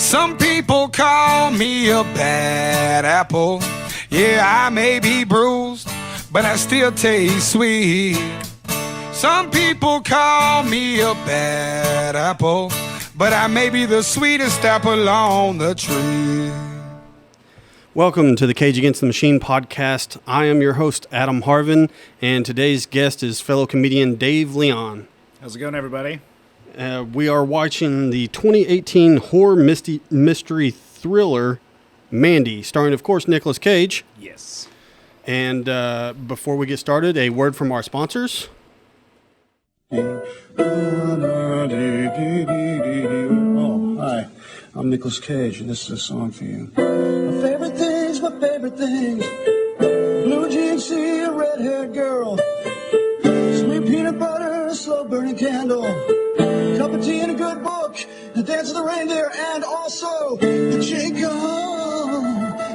Some people call me a bad apple. Yeah, I may be bruised, but I still taste sweet. Some people call me a bad apple, but I may be the sweetest apple on the tree. Welcome to the Cage Against the Machine podcast. I am your host, Adam Harvin, and today's guest is fellow comedian Dave Leon. How's it going, everybody? We are watching the 2018 horror mystery thriller, Mandy, starring, of course, Nicolas Cage. Yes. And before we get started, a word from our sponsors. Oh, hi. I'm Nicolas Cage, and this is a song for you. My favorite things. Blue jeans, see a red-haired girl. Sweet peanut butter, a slow-burning candle. Cup of tea and a good book. The dance of the reindeer, and also Pachinko.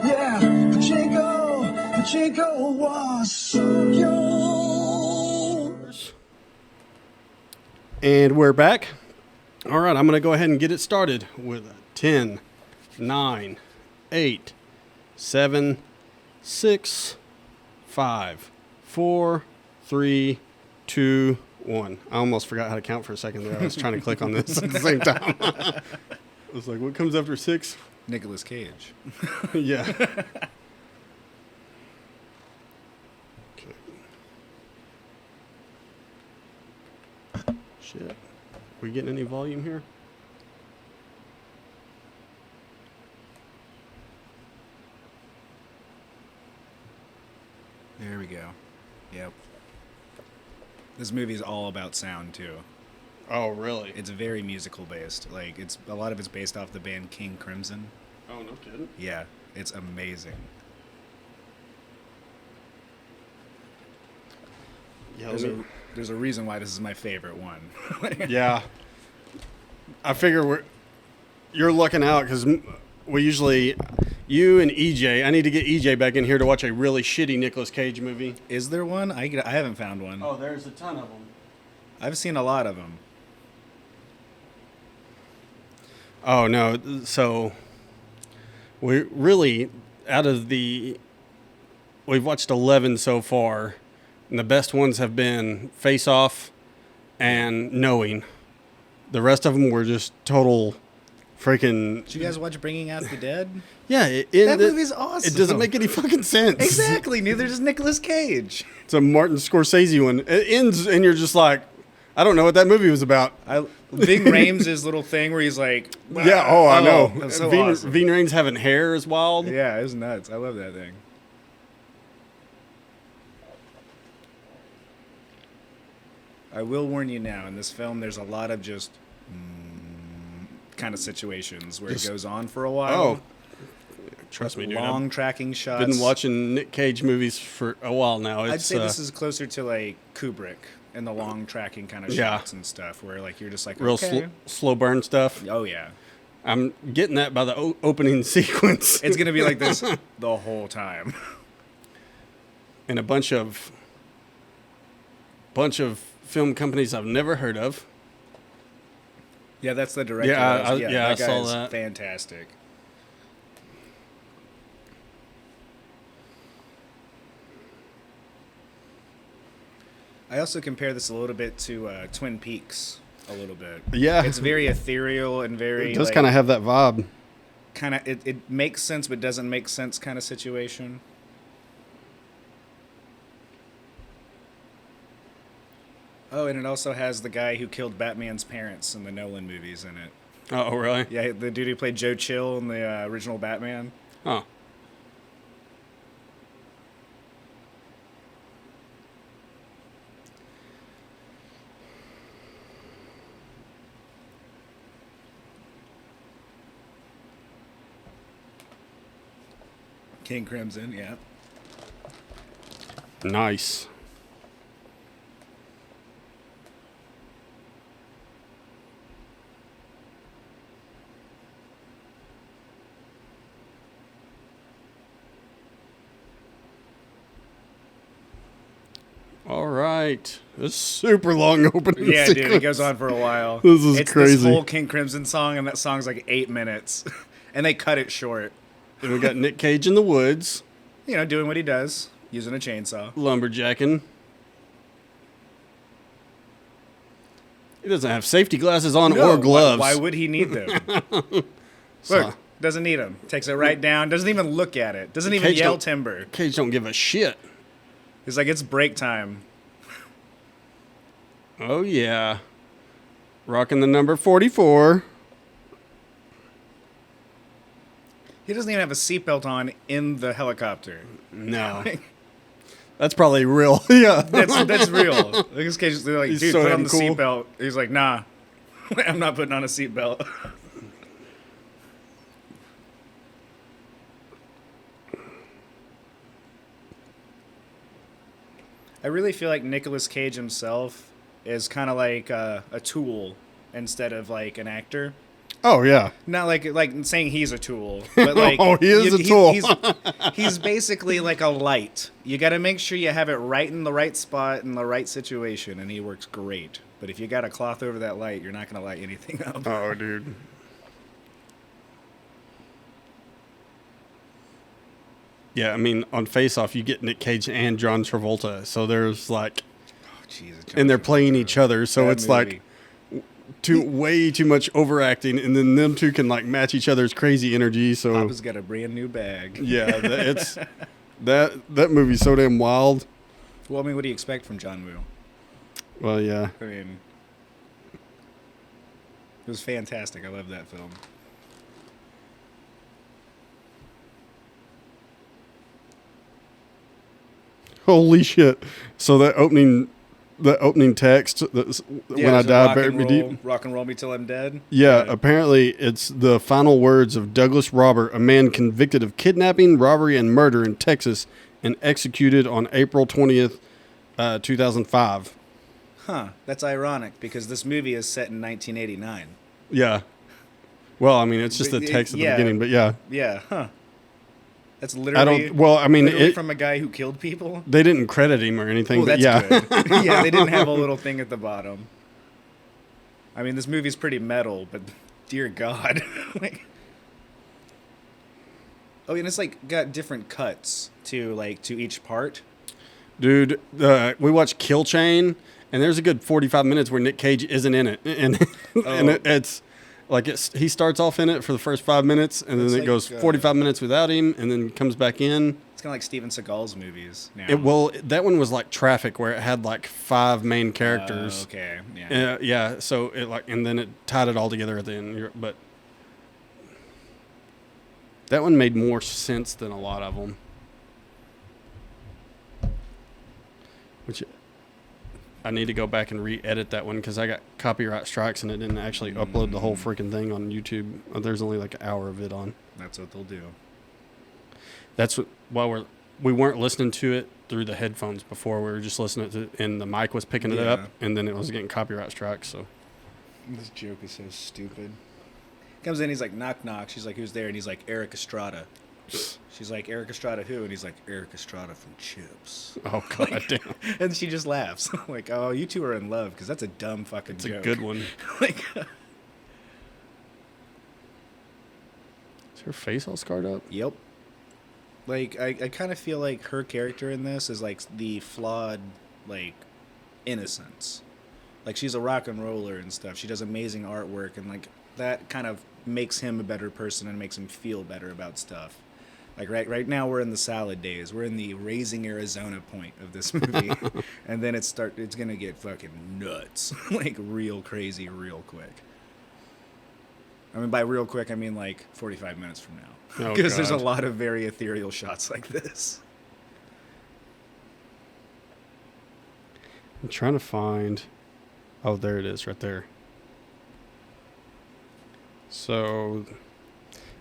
Yeah, Pachinko was so yours. And we're back. All right, I'm going to go ahead and get it started with 10, 9, 8, 7, 6, 5, 4, 3, 2, 1. I almost forgot how to count for a second there. I was trying to click on this at the same time. I was like, what comes after 6? Nicolas Cage. Yeah. Okay. Shit. We getting any volume here? There we go. Yep. This movie is all about sound, too. Oh, really? It's very musical based. Like, a lot of it's based off the band King Crimson. Oh, no kidding. Yeah, it's amazing. Yeah, There's a reason why this is my favorite one. Yeah. I figure you're looking out because we usually, you and EJ, I need to get EJ back in here to watch a really shitty Nicolas Cage movie. Is there one? I haven't found one. Oh, there's a ton of them. I've seen a lot of them. Oh, no. So, we really, we've watched 11 so far, and the best ones have been Face Off and Knowing. The rest of them were just total freaking... Did you guys watch Bringing Out the Dead? Yeah. That movie's awesome. It doesn't make any fucking sense. Exactly. Neither does Nicolas Cage. It's a Martin Scorsese one. It ends, and you're just like, I don't know what that movie was about. Ving Rhames' little thing where he's like... Yeah, I know. That's so Ving awesome. Rhames having hair is wild. Yeah, it was nuts. I love that thing. I will warn you now, in this film, there's a lot of just kind of situations where it goes on for a while. Oh, trust me, dude. Long tracking shots. Been watching Nick Cage movies for a while now. I'd say this is closer to like Kubrick and the long tracking kind of shots and stuff, where like you're just like, real okay. slow burn stuff. Oh yeah, I'm getting that by the opening sequence. It's gonna be like this the whole time. And a bunch of film companies I've never heard of. Yeah, that's the director. Yeah, that I saw guy's that. Fantastic. I also compare this a little bit to Twin Peaks, a little bit. Yeah. It's very ethereal and very... It does kind of have that vibe. Kind of, it makes sense but doesn't make sense kind of situation. Oh, and it also has the guy who killed Batman's parents in the Nolan movies in it. Oh, really? Yeah, the dude who played Joe Chill in the original Batman. Oh. King Crimson, yeah. Nice. All right. It's super long opening Yeah, sequence. dude, it goes on for a while. This is it's crazy. This whole King Crimson song, and that song's like 8 minutes, and they cut it short. And we got Nick Cage in the woods, You know, doing what he does, using a chainsaw. lumberjacking. He doesn't have safety glasses on or gloves. Why would he need them? Look, doesn't need them. Takes it right down. Doesn't even look at it. Doesn't even yell timber. Cage don't give a shit. He's like, it's break time. Oh, yeah. Rocking the number 44. He doesn't even have a seatbelt on in the helicopter. No. That's probably real. Yeah. That's real. Nicolas Cage is like, He's dude, so put on damn the cool. seatbelt. He's like, nah, I'm not putting on a seatbelt. I really feel like Nicolas Cage himself is kind of like a tool instead of like an actor. Oh, yeah. Not like saying he's a tool, but like Oh, he is a tool. He's basically like a light. You got to make sure you have it right in the right spot in the right situation, and he works great. But if you got a cloth over that light, you're not going to light anything up. Oh, dude. Yeah, I mean, on Face Off, you get Nick Cage and John Travolta. So there's like, Jesus, and they're playing each other. So That it's movie. like way too much overacting. And then them two can like match each other's crazy energy. So Papa's got a brand new bag. yeah, it's that movie's so damn wild. Well, I mean, what do you expect from John Woo? Well, yeah. I mean, it was fantastic. I love that film. Holy shit! So that opening text, when I die, bury me deep. Rock and roll me till I'm dead. Yeah, apparently it's the final words of Douglas Robert, a man convicted of kidnapping, robbery, and murder in Texas and executed on April 20th, 2005. Huh. That's ironic because this movie is set in 1989. Yeah. Well, I mean, it's just the text at the Yeah. beginning, but yeah. Yeah. Huh. That's literally. literally from a guy who killed people. They didn't credit him or anything, Oh, but that's yeah. good. Yeah, they didn't have a little thing at the bottom. I mean, this movie's pretty metal, but dear God. Like, oh, and it's like got different cuts to each part. Dude, we watched Kill Chain, and there's a good 45 minutes where Nick Cage isn't in it. And, it's like he starts off in it for the first 5 minutes, and then It's it like, goes 45 minutes without him, and then comes back in. It's kind of like Steven Seagal's movies now. That one was like Traffic, where it had like 5 main characters. Okay. Yeah. Yeah, so and then it tied it all together at the end. But that one made more sense than a lot of them. Which I need to go back and re-edit that one because I got copyright strikes and it didn't actually upload the whole freaking thing on YouTube. There's only like an hour of it on. That's what they'll do. That's what, while we weren't listening to it through the headphones before. We were just listening to it, and the mic was picking it up, and then it was getting copyright strikes. So This joke is so stupid. Comes in, he's like, knock, knock. She's like, who's there? And he's like, Eric Estrada. She's like, Eric Estrada who? And he's like, Eric Estrada from Chips. oh god damn, And she just laughs. Like, oh, you two are in love because that's a dumb fucking it's joke. a good one. Like, Is her face all scarred up? yep. Like, I kind of feel like her character in this is like the flawed, like, innocence. Like, she's a rock and roller and stuff. She does amazing artwork, and like that kind of makes him a better person and makes him feel better about stuff. Like right now we're in the salad days. We're in the Raising Arizona point of this movie. And then it's gonna get fucking nuts. Like real crazy real quick. I mean by real quick I mean like 45 minutes from now. Oh, Because there's a God. lot of very ethereal shots like this. I'm trying to find. Oh, there it is, right there. So,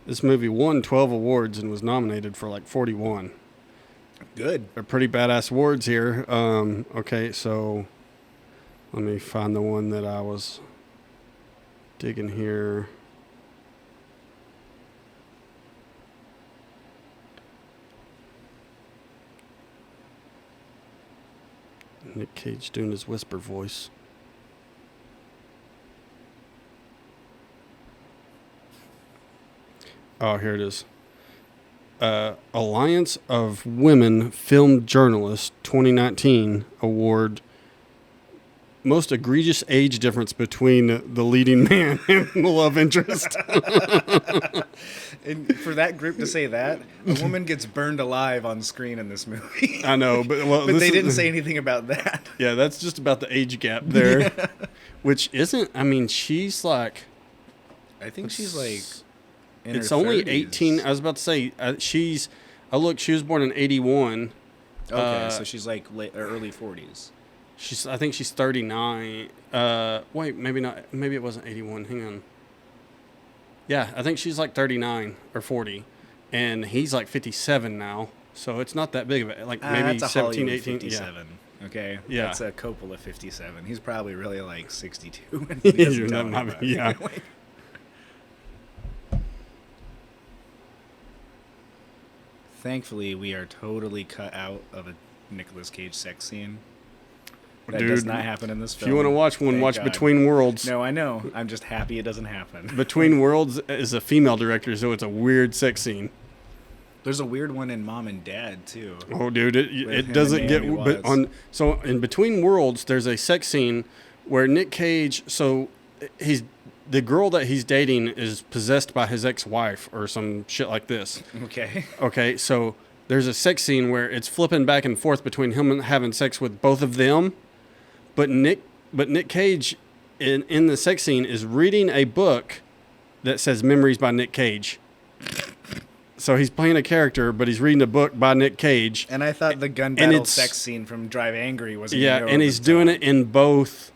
this movie won 12 awards and was nominated for like 41. Good. They're pretty badass awards here. Okay, so let me find the one that I was digging here. Nick Cage doing his whisper voice. Oh, here it is. Alliance of Women Film Journalists 2019 award. Most egregious age difference between the leading man and the love interest. And for that group to say that, a woman gets burned alive on screen in this movie. I know, but But they didn't say anything about that. Yeah, that's just about the age gap there, which isn't. I mean, she's like. I think she's like. It's only 18. I was about to say she's. Oh look, she was born in 81. Okay, so she's like early 40s. I think she's 39. Wait, maybe not. Maybe it wasn't 81. Hang on. Yeah, I think she's like 39 or 40, and he's like 57 now. So it's not that big of it. Like maybe that's a 17, Hollywood 18. 57. Yeah. Okay. Yeah. That's a Coppola 57. He's probably really like 62. And he doesn't tell anybody. Yeah. Thankfully, we are totally cut out of a Nicolas Cage sex scene. That Dude, does not happen in this film. If you want to watch one, Thank watch God. Between Worlds. No, I know. I'm just happy it doesn't happen. Between Worlds is a female director, so it's a weird sex scene. There's a weird one in Mom and Dad too. Oh, dude, With him it and doesn't get. Naomi But Watts. so in Between Worlds, there's a sex scene where Nick Cage. So the girl that he's dating is possessed by his ex-wife or some shit like this. Okay. Okay, so there's a sex scene where it's flipping back and forth between him and having sex with both of them, but Nick Cage in the sex scene is reading a book that says Memories by Nick Cage. So he's playing a character, but he's reading a book by Nick Cage. And I thought the gun battle sex scene from Drive Angry was and he's doing it in both.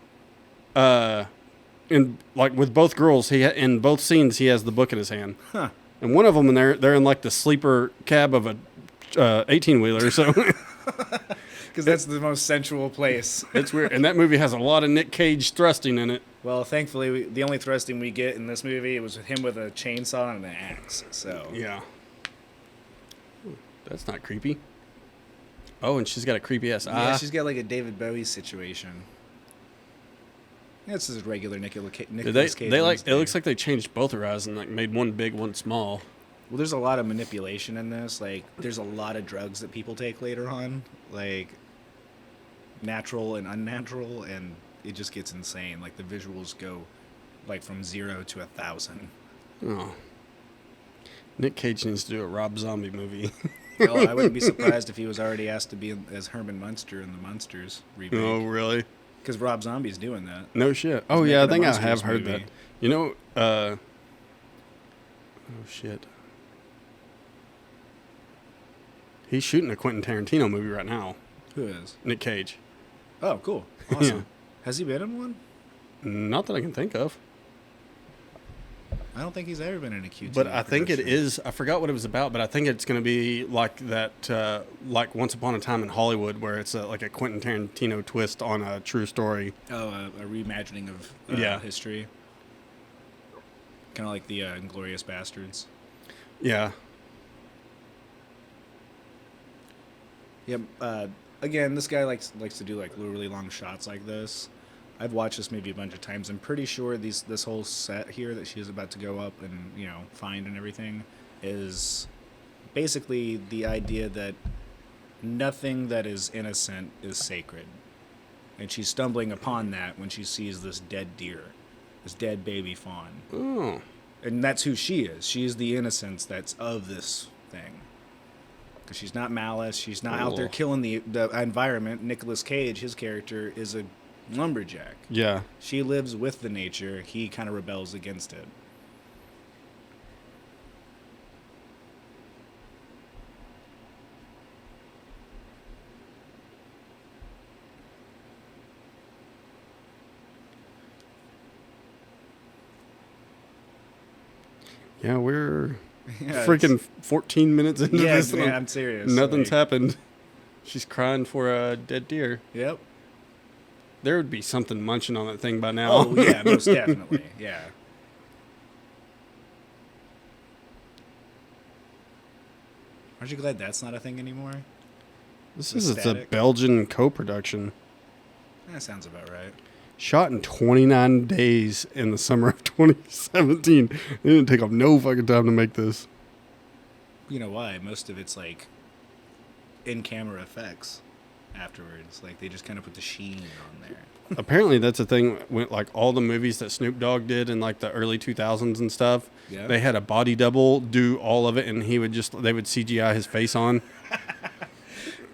In like with both girls, in both scenes he has the book in his hand. Huh. And one of them, they're in like the sleeper cab of a 18-wheeler. So because that's the most sensual place. it's weird. And that movie has a lot of Nick Cage thrusting in it. Well, thankfully, the only thrusting we get in this movie was him with a chainsaw and an axe. So Yeah. That's not creepy. Oh, and she's got a creepy ass eye. yeah, she's got like a David Bowie situation. Yeah, this is regular Nicolas Cage. They like. It looks like they changed both her eyes and like made one big, one small. Well, there's a lot of manipulation in this. Like, there's a lot of drugs that people take later on, like natural and unnatural, and it just gets insane. Like the visuals go like from 0 to 1,000. Oh. Nick Cage needs to do a Rob Zombie movie. Well, I wouldn't be surprised if he was already asked to be as Herman Munster in the Munsters remake. Oh, really? Because Rob Zombie's doing that. No shit. Oh, He's yeah, I making a think I have Monsters heard movie. that. You know, oh, shit. He's shooting a Quentin Tarantino movie right now. Who is? Nick Cage. Oh, cool. Awesome. Yeah. Has he been in one? Not that I can think of. I don't think he's ever been in a QT. But I think it production. is. I forgot what it was about, but I think it's going to be like that, like Once Upon a Time in Hollywood, where it's like a Quentin Tarantino twist on a true story. Oh, a reimagining of Yeah. history. Kind of like the Inglourious Bastards. Yeah. Yep. Again, this guy likes to do like really long shots like this. I've watched this movie a bunch of times. I'm pretty sure this whole set here that she's about to go up and find and everything is basically the idea that nothing that is innocent is sacred, and she's stumbling upon that when she sees this dead deer, this dead baby fawn, Oh. and that's who she is. She is the innocence that's of this thing. Because she's not malice. She's not out there Cool. killing the environment. Nicolas Cage, his character, is a lumberjack. Yeah. She lives with the nature. He kind of rebels against it. Yeah, we're Yeah, freaking 14 minutes into yeah, this. man, and I'm serious. Nothing's Like, happened. She's crying for a dead deer. Yep. There would be something munching on that thing by now. Oh, yeah, most definitely. Yeah. Aren't you glad that's not a thing anymore? This The is a static. Belgian co-production. That sounds about right. Shot in 29 days in the summer of 2017. It didn't take up no fucking time to make this. You know why? Most of it's like in-camera effects afterwards. Like they just kind of put the sheen on there. Apparently that's a thing with like all the movies that Snoop Dogg did in like the early 2000s and stuff. Yeah. They had a body double do all of it, and they would CGI his face on.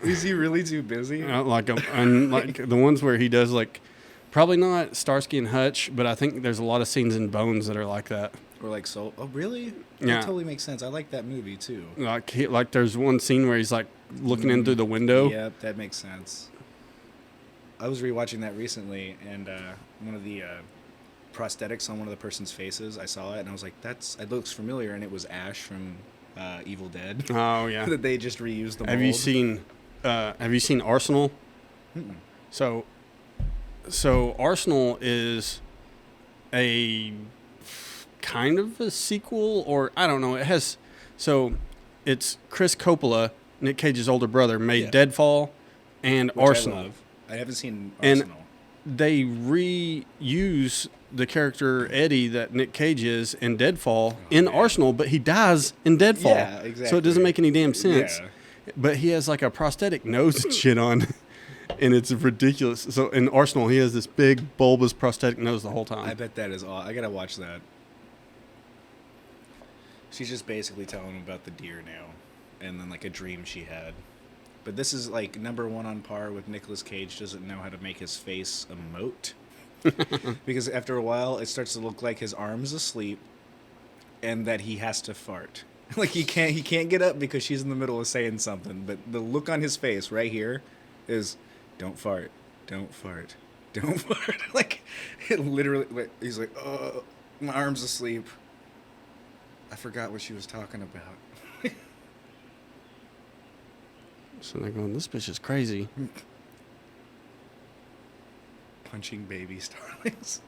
Is he really too busy? And like the ones where he does like, probably not Starsky and Hutch, but I think there's a lot of scenes in Bones that are like that. Or like Soul. Oh, really? Yeah. That totally makes sense. I like that movie too. Like there's one scene where he's like looking in through the window. Yep, that makes sense. I was rewatching that recently, and one of the prosthetics on one of the person's faces, I saw it, and I was like, it looks familiar, and it was Ash from Evil Dead. Oh yeah. That they just reused the mold. Have you seen Arsenal? Mm-mm. So Arsenal is a kind of a sequel, or I don't know. It's Chris Coppola, Nick Cage's older brother, made Deadfall and Which Arsenal. I love. I haven't seen And Arsenal. they reuse the character Eddie that Nick Cage is in Deadfall in Arsenal, but he dies in Deadfall. Yeah, exactly. So it doesn't make any damn sense. Yeah. But he has like a prosthetic nose and shit on, and it's ridiculous. So in Arsenal, he has this big bulbous prosthetic nose the whole time. I bet that is all. I gotta watch that. She's just basically telling him about the deer now, and then like a dream she had. But this is like number one on par with Nicolas Cage doesn't know how to make his face emote. Because after a while, it starts to look like his arm's asleep, and that he has to fart. Like he can't get up because she's in the middle of saying something. But the look on his face right here is, don't fart, don't fart, don't fart. Like it literally, he's like, oh, my arm's asleep. I forgot what she was talking about. So they're going, this bitch is crazy. Punching baby starlings.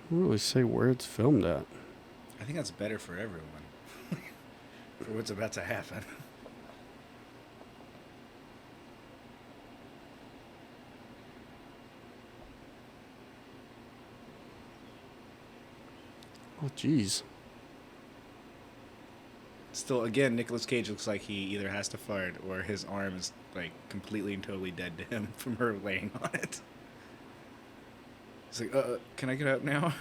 Don't really say where it's filmed at. I think that's better for everyone. For what's about to happen. Oh, jeez. Still, again, Nicolas Cage looks like he either has to fart or his arm is like completely and totally dead to him from her laying on it. He's like, can I get up now?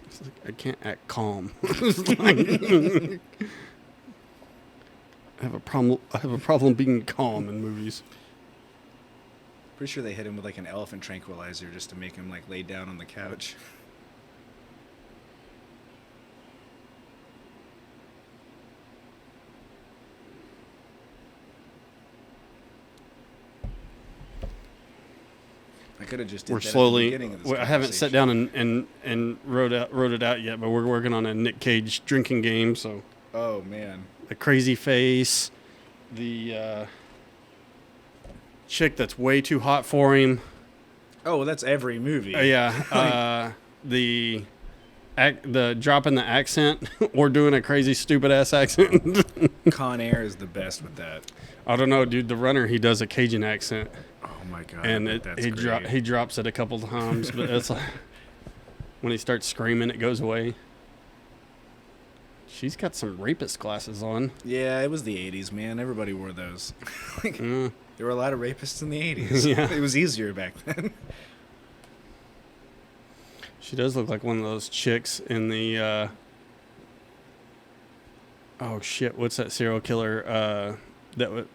It's like, I can't act calm. I have a problem being calm in movies. Pretty sure they hit him with like an elephant tranquilizer just to make him like lay down on the couch. I could have just did We're that slowly. at the beginning of this I haven't sat conversation. down and wrote it out yet, but we're working on a Nick Cage drinking game. So Oh man. the crazy face, the chick that's way too hot for him. Oh, well, that's every movie. The dropping the accent or doing a crazy stupid ass accent. Con Air is the best with that. I don't know, dude. The runner, he does a Cajun accent, Oh my god. and that's he great. drops it a couple times, but it's like when he starts screaming, it goes away. She's got some rapist glasses on. Yeah, it was the 80s, man. Everybody wore those. Like, Mm. there were a lot of rapists in the 80s. Yeah. It was easier back then. She does look like one of those chicks in the. Oh shit! What's that serial killer? That would.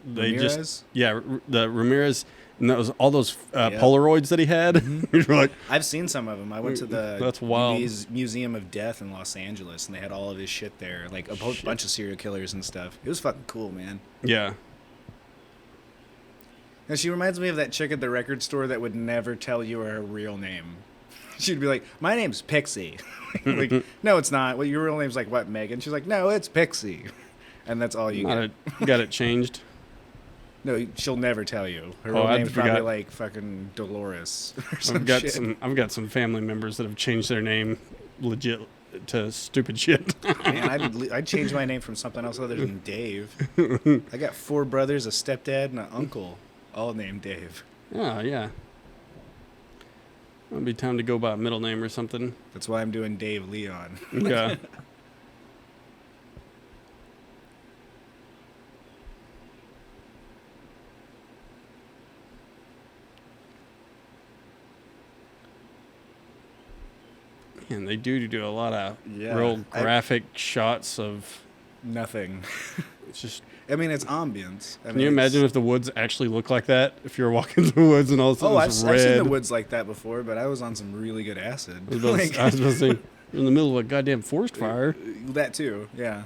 They Ramirez? just the Ramirez And that was all those Yep. Polaroids that he had. You're like, I've seen some of them. I went to the That's wild. Museum of Death in Los Angeles, and they had all of his shit there, like a whole bunch of serial killers and stuff. It was fucking cool, man. yeah. And she reminds me of that chick at the record store that would never tell you her real name. She'd be like, "My name's Pixie." Like, no, it's not. Well, your real name's like what, Megan? She's like, "No, it's Pixie," and that's all you get. Got it changed. No, she'll never tell you. Her Oh, real I name's probably forgot. like fucking Dolores or some I've got shit. I've got some family members that have changed their name legit to stupid shit. Man, I'd change my name from something else other than Dave. I got 4 brothers, a stepdad, and an uncle, all named Dave. Oh, yeah. It'll be time to go by a middle name or something. That's why I'm doing Dave Leon. Yeah. And they do a lot of Yeah. real graphic shots of Nothing. it's just. I mean, it's ambience. Can you imagine if the woods actually look like that? If you're walking through the woods and all of a sudden Oh, it's I've red. seen the woods like that before, but I was on some really good acid. I was about to say, you're in the middle of a goddamn forest fire. That too, yeah.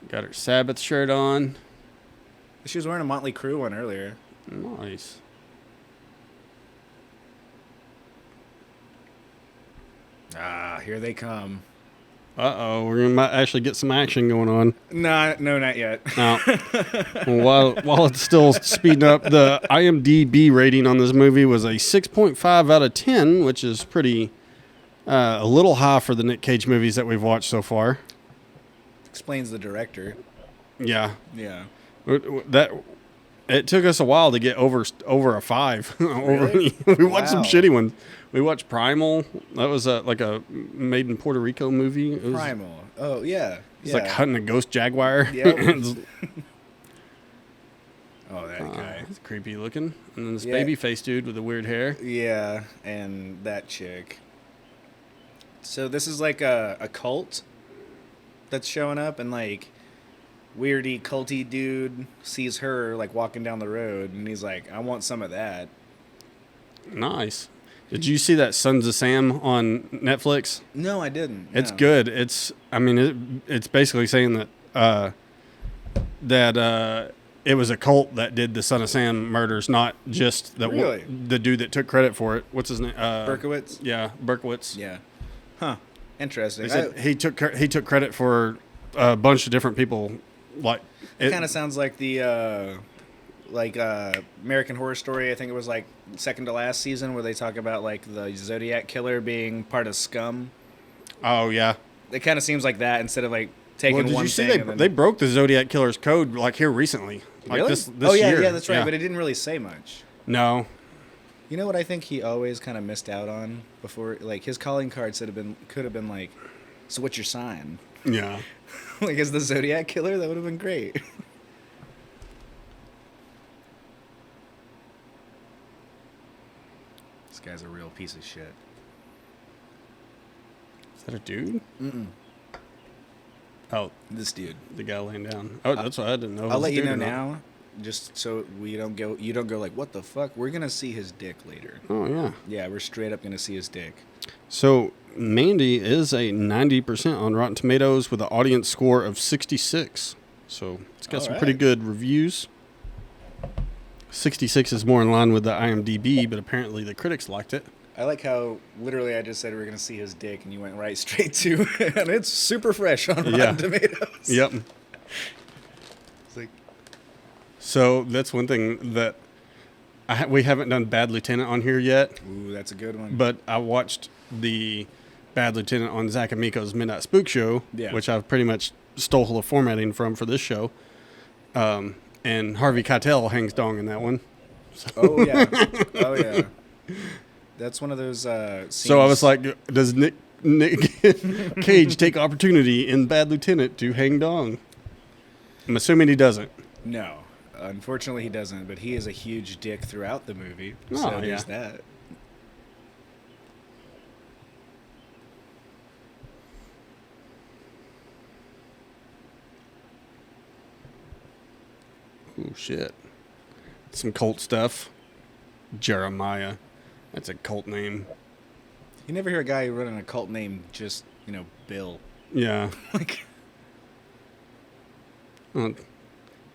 Got her Sabbath shirt on. She was wearing a Motley Crue one earlier. Nice. Ah, here they come. Uh-oh, we're going to actually get some action going on. No, not yet. Now, while it's still speeding up, the IMDb rating on this movie was a 6.5 out of 10, which is pretty a little high for the Nick Cage movies that we've watched so far. Explains the director. Yeah. Yeah. That it took us a while to get over a 5. Really? We watched some Wow. shitty ones. We watched Primal. That was like a made in Puerto Rico movie. It was, Primal. Oh, yeah. It's like hunting a ghost jaguar. Yep. It's- Oh, that guy. It's creepy looking. And then this Yeah. baby face dude with the weird hair. Yeah, and that chick. So this is like a cult that's showing up, and like weirdy culty dude sees her like walking down the road, and he's like, "I want some of that." Nice. Did you see that Sons of Sam on Netflix? No, I didn't. It's no. good. It's basically saying that it was a cult that did the Son of Sam murders, not just Really? the dude that took credit for it. What's his name? Berkowitz. Yeah, Berkowitz. Yeah. Huh. Interesting. They said he took credit for a bunch of different people. Like It kind of sounds like the American Horror Story. I think it was like second to last season where they talk about like the Zodiac killer being part of Scum. Oh yeah. It kind of seems like that instead of like taking Well, did one you see thing. and then- they broke the Zodiac killer's code like here recently? Like Really? this oh yeah, year. yeah, that's right. But it didn't really say much. No. You know what I think he always kind of missed out on before? Like his calling card could have been like, "So what's your sign?" Yeah. Like as the Zodiac killer, that would have been great. This guy's a real piece of shit. Is that a dude? Oh, This dude. the guy laying down. Oh, that's what I didn't know. if it I'll was let a you dude know or not. now, just so you don't go like, "What the fuck?" We're gonna see his dick later. Oh yeah. Yeah, we're straight up gonna see his dick. So Mandy is a 90% on Rotten Tomatoes with an audience score of 66. So it's got All some right. pretty good reviews. 66 is more in line with the IMDb, but apparently the critics liked it. I like how literally I just said we're gonna see his dick, and you went right straight to, and it's super fresh on Rotten Yeah. Tomatoes. Yep. It's like, So that's one thing that we haven't done Bad Lieutenant on here yet, ooh, that's a good one. but I watched the Bad Lieutenant on Zach Amico's Midnight Spook Show, Yeah. which I've pretty much stole the formatting from for this show. And Harvey Keitel hangs dong in that one. Oh yeah, oh yeah. That's one of those. Scenes. So I was like, does Nick Cage take opportunity in Bad Lieutenant to hang dong? I'm assuming he doesn't. no, unfortunately he doesn't. But he is a huge dick throughout the movie. Oh, So yeah. there's that. Oh, shit. Some cult stuff. Jeremiah. That's a cult name. You never hear a guy running a cult named just, Bill. Yeah. Like,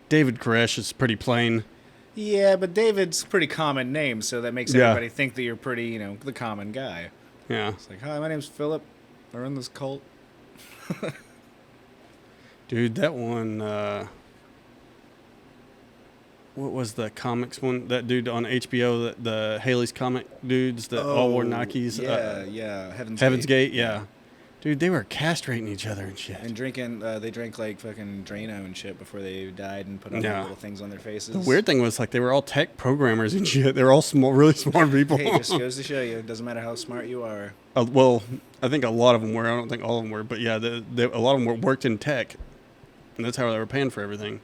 David Koresh is pretty plain. yeah, but David's a pretty common name, so that makes everybody think that you're pretty, the common guy. Yeah. It's like, hi, my name's Philip. I run this cult. Dude, that one, what was the comics one? That dude on HBO, the Haley's Comic dudes that all wore Nikes? Yeah. Heaven's Gate, yeah. Dude, they were castrating each other and shit. And drinking, they drank like fucking Drano and shit before they died and put on little things on their faces. The weird thing was, like, they were all tech programmers and shit. They were all small, really smart people. Hey, just goes to show you, it doesn't matter how smart you are. Well, I think a lot of them were. I don't think all of them were. But yeah, a lot of them worked in tech. And that's how they were paying for everything.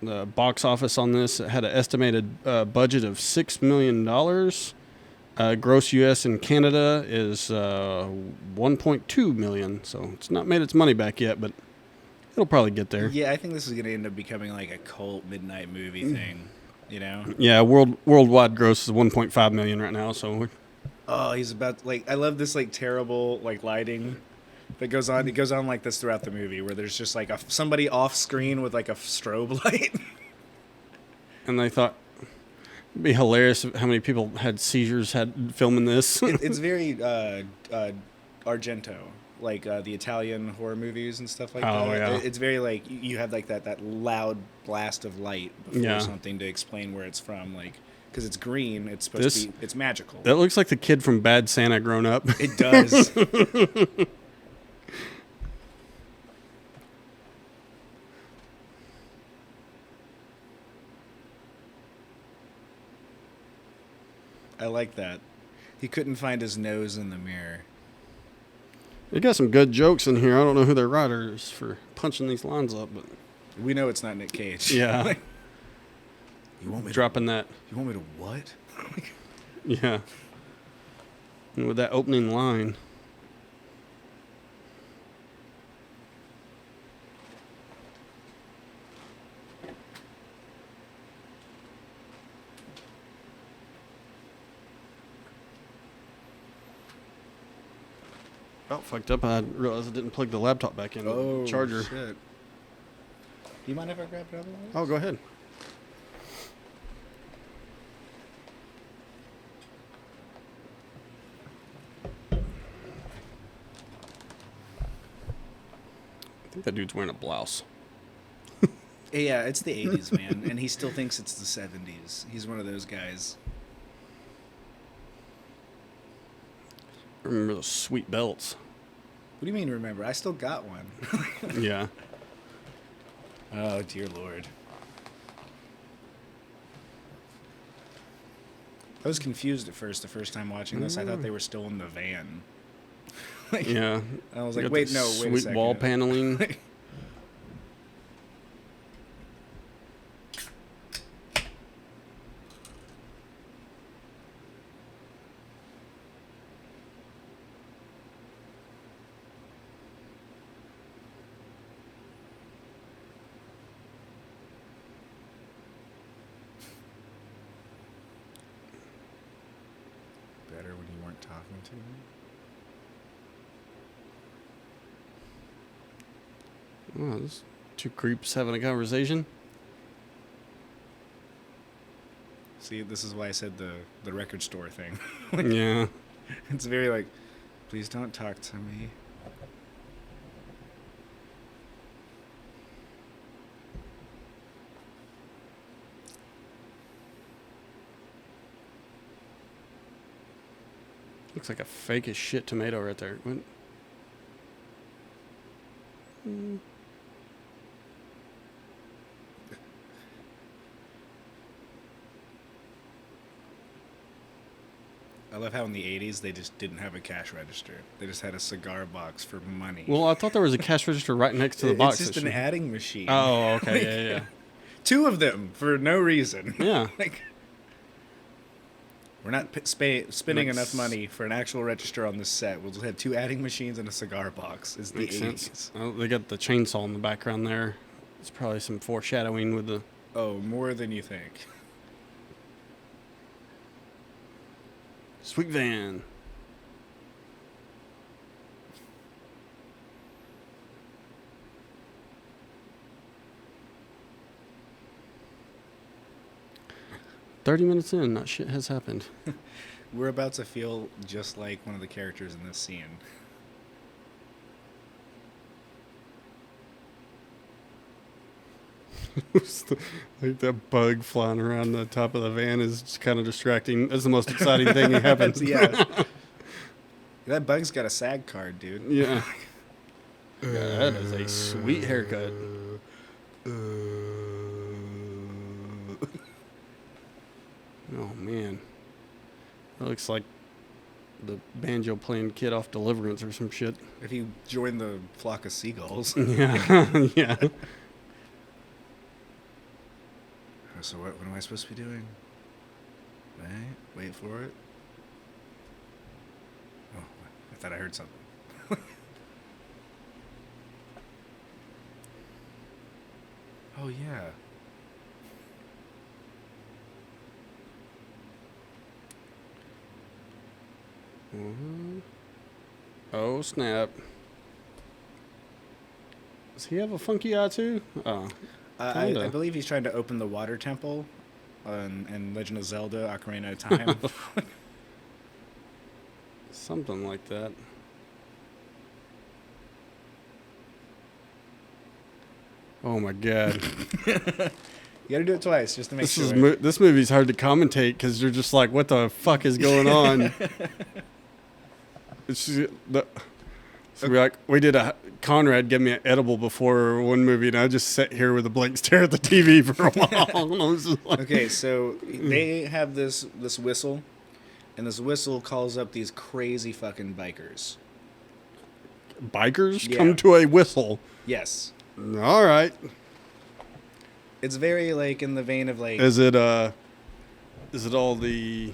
The box office on this had an estimated budget of $6 million. Gross U.S. and Canada is $1.2 million. So it's not made its money back yet, but it'll probably get there. Yeah, I think this is going to end up becoming like a cult midnight movie thing, Yeah, worldwide gross is $1.5 million right now. So oh, he's about I love this terrible lighting that goes on. It goes on like this throughout the movie, where there's just somebody off screen with a strobe light. And they thought it'd be hilarious how many people had seizures filming this. It's very Argento, the Italian horror movies and stuff like that. Yeah. It's very you have that loud blast of light before something to explain where it's from, because it's green. It's supposed to be. It's magical. That looks like the kid from Bad Santa grown up. It does. I like that. He couldn't find his nose in the mirror. They got some good jokes in here. I don't know who their writer is for punching these lines up, but we know it's not Nick Cage. Yeah. You want me dropping that? You want me to what? Yeah. And with that opening line. Oh, fucked up. I realized I didn't plug the laptop back in. Oh, charger. Shit. Do you mind if I grab another one? Oh, go ahead. I think that dude's wearing a blouse. Yeah, it's the 80s, man. And he still thinks it's the 70s. He's one of those guys. Remember those sweet belts. What do you mean, remember? I still got one. Yeah. Oh, dear Lord. I was confused at first, the first time watching this. I thought they were still in the van. Yeah. I was You like, got wait the a second. Sweet wall paneling. Better when you weren't talking to me. Oh, this two creeps having a conversation. See, this is why I said the record store thing. Yeah. It's very please don't talk to me. Looks like a fake as shit tomato right there. What? I love how in the 80s they just didn't have a cash register. They just had a cigar box for money. Well, I thought there was a cash register right next to the box. It's just an adding machine. Oh, okay. Yeah. Two of them for no reason. Yeah. We're not spending enough money for an actual register on this set. We'll just have 2 adding machines and a cigar box. It's the Makes 80s. sense. Oh, they got the chainsaw in the background there. It's probably some foreshadowing with the... Oh, more than you think. Sweet van. $30 in, not shit has happened. We're about to feel just like one of the characters in this scene. Like that bug flying around the top of the van is just kind of distracting. That's the most exciting thing that happens. Yeah. That bug's got a SAG card, dude. Yeah. Yeah, that is a sweet haircut. Oh, man. That looks like the banjo playing kid off Deliverance or some shit. If you join the flock of seagulls. Yeah. Yeah. So what am I supposed to be doing? Wait for it. Oh, I thought I heard something. Oh, yeah. Mm-hmm. Oh, snap. Does he have a funky eye, too? Oh. I believe he's trying to open the water temple in Legend of Zelda, Ocarina of Time. Something like that. Oh, my God. You gotta do it twice just to make sure. This movie's hard to commentate because you're just like, what the fuck is going on? It's just, so we did Conrad gave me an edible before one movie, and I just sat here with a blank stare at the TV for a while. And I was just like, Okay, so they have this whistle, and this whistle calls up these crazy fucking bikers. Bikers Yeah. come to a whistle. Yes. All right. It's very, like, in the vein of, like... Is it all the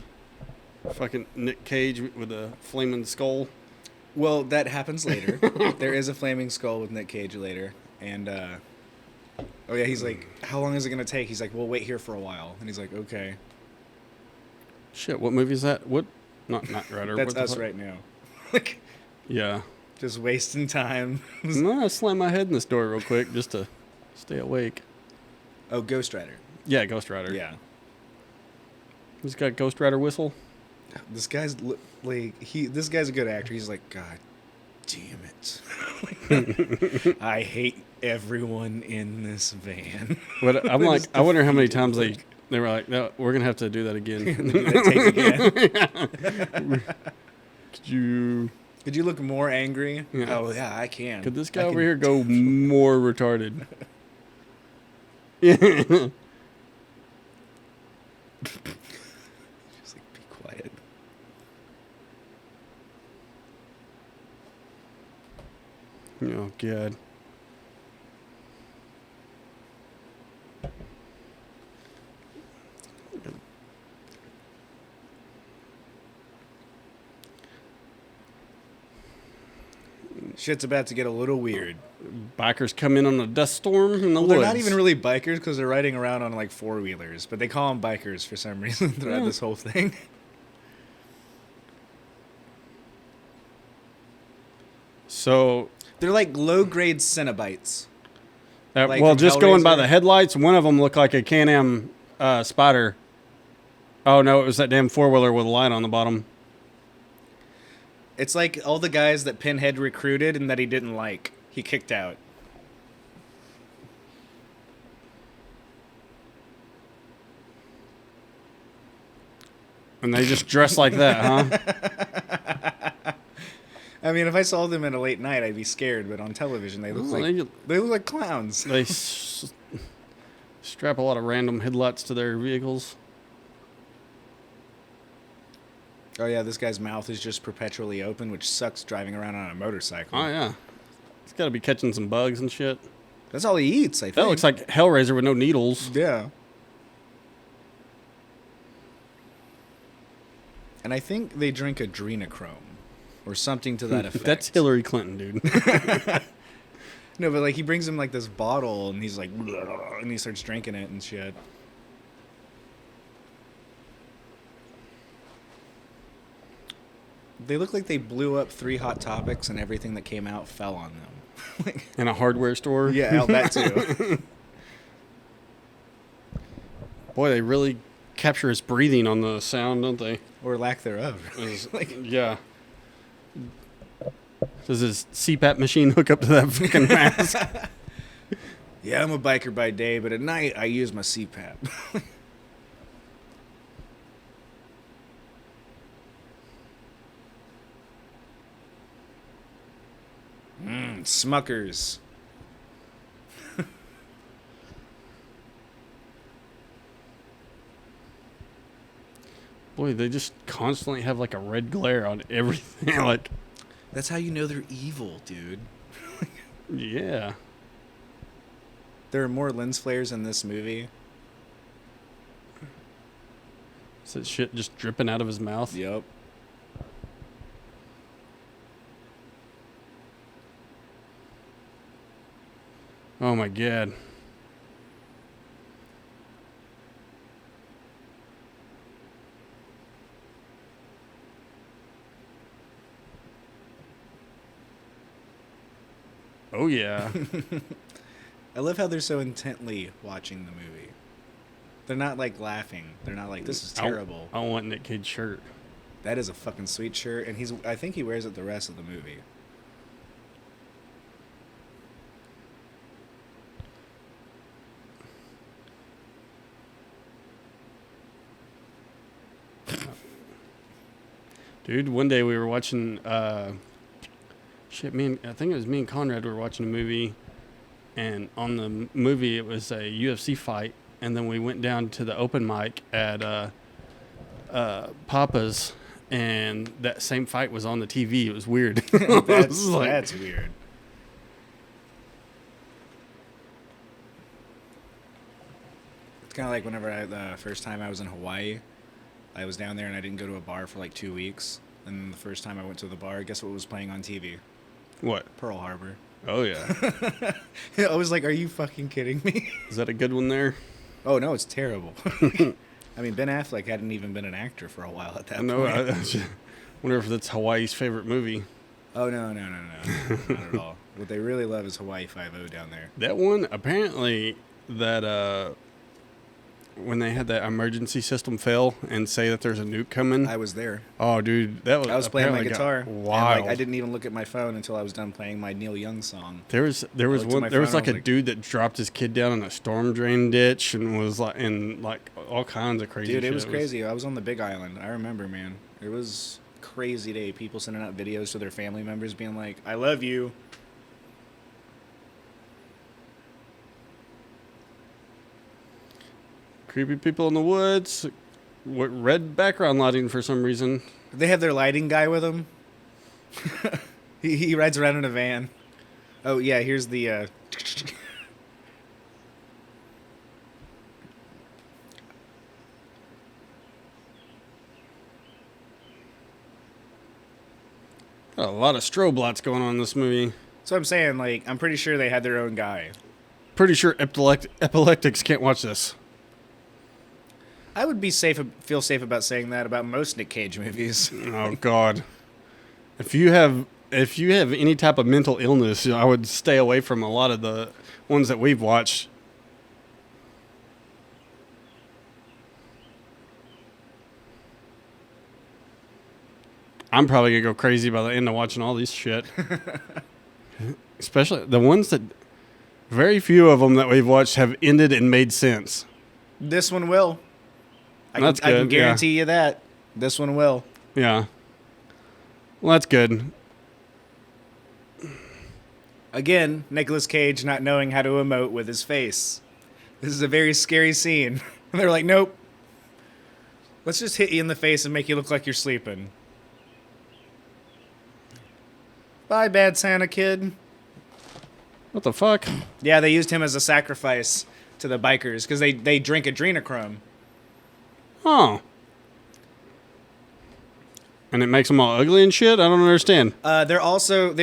fucking Nick Cage with a flaming skull? Well, that happens later. There is a flaming skull with Nick Cage later. And, oh, yeah, he's like, how long is it going to take? He's like, we'll wait here for a while. And he's like, okay. Shit, what movie is that? What? Not Rider. That's what the us fuck? right now. Like, Yeah. just wasting time. No, I slammed my head in this door real quick just to stay awake. Oh, Ghost Rider. Yeah, Ghost Rider. Yeah. He's got Ghost Rider whistle. This guy's this guy's a good actor. He's like, God damn it. I hate everyone in this van. But I'm like, I wonder how many times they were like, no, we're gonna have to do that again. Take again. Could you look more angry? Yeah. Oh yeah, I can. Could this guy over here go more retarded? Yeah. Just like, be quiet. Oh God. Shit's about to get a little weird. Bikers come in on a dust storm in the Well, woods. they're not even really bikers because they're riding around on like 4-wheelers, but they call them bikers for some reason throughout this whole thing. So, They're like low-grade Cenobites. Like well, from just going by Hellraiser? the headlights, one of them looked like a Can-Am Spider. Oh no, it was that damn 4-wheeler with a light on the bottom. It's like all the guys that Pinhead recruited and that he didn't like. He kicked out. And they just dress like that, huh? I mean, if I saw them at a late night, I'd be scared. But on television, they look they look like clowns. They strap a lot of random headlights to their vehicles. Oh yeah, this guy's mouth is just perpetually open, which sucks driving around on a motorcycle. Oh yeah, he's got to be catching some bugs and shit. That's all he eats, I think. That looks like Hellraiser with no needles. Yeah. And I think they drink adrenochrome or something to that effect. That's Hillary Clinton, dude. No, but like he brings him like this bottle and he's like, and he starts drinking it and shit. They look like they blew up 3 Hot Topics and everything that came out fell on them. In a hardware store? Yeah, that too. Boy, they really capture his breathing on the sound, don't they? Or lack thereof. Yeah. Does his CPAP machine hook up to that fucking mask? Yeah, I'm a biker by day, but at night I use my CPAP. Smuckers. Boy, they just constantly have like a red glare on everything. Like, That's how you know they're evil, dude. yeah. There are more lens flares in this movie. Is that shit just dripping out of his mouth? Yep. Oh my god. Oh yeah. I love how they're so intently watching the movie. They're not like laughing. They're not like, this is terrible. I want Nick Cage shirt. That is a fucking sweet shirt, and I think he wears it the rest of the movie. Dude, one day we were watching I think it was me and Conrad were watching a movie, and on the movie it was a UFC fight, and then we went down to the open mic at Papa's, and that same fight was on the TV. It was weird. That's weird. It's kind of like whenever the first time I was in Hawaii, I was down there and I didn't go to a bar for like 2 weeks. And the first time I went to the bar, guess what was playing on TV? What? Pearl Harbor. Oh, yeah. I was like, are you fucking kidding me? Is that a good one there? Oh, no, it's terrible. I mean, Ben Affleck hadn't even been an actor for a while at that point. I wonder if that's Hawaii's favorite movie. Oh, no. Not at all. What they really love is Hawaii Five-0 down there. That one, apparently, that when they had that emergency system fail and say that there's a nuke coming. I was there. Oh, dude, I was playing my guitar. Wow. And, like, I didn't even look at my phone until I was done playing my Neil Young song. There was like a dude that dropped his kid down in a storm drain ditch and was like in like all kinds of crazy shit. Dude, it was crazy. I was on the Big Island. I remember, man. It was a crazy day. People sending out videos to their family members being like, I love you. Creepy people in the woods. Red background lighting for some reason. They have their lighting guy with them. he rides around in a van. Oh, yeah, here's the... Got a lot of strobe lights going on in this movie. So I'm saying, like, I'm pretty sure they had their own guy. Pretty sure epileptics can't watch this. I would feel safe about saying that about most Nick Cage movies. Oh God! If you have any type of mental illness, I would stay away from a lot of the ones that we've watched. I'm probably gonna go crazy by the end of watching all these shit. Especially the ones that very few of them that we've watched have ended and made sense. This one will. I That's good. can guarantee you that. This one will. Yeah. Well, that's good. Again, Nicolas Cage not knowing how to emote with his face. This is a very scary scene. And they're like, nope. Let's just hit you in the face and make you look like you're sleeping. Bye, bad Santa kid. What the fuck? Yeah, they used him as a sacrifice to the bikers because they drink adrenochrome. Oh. And it makes them all ugly and shit? I don't understand. They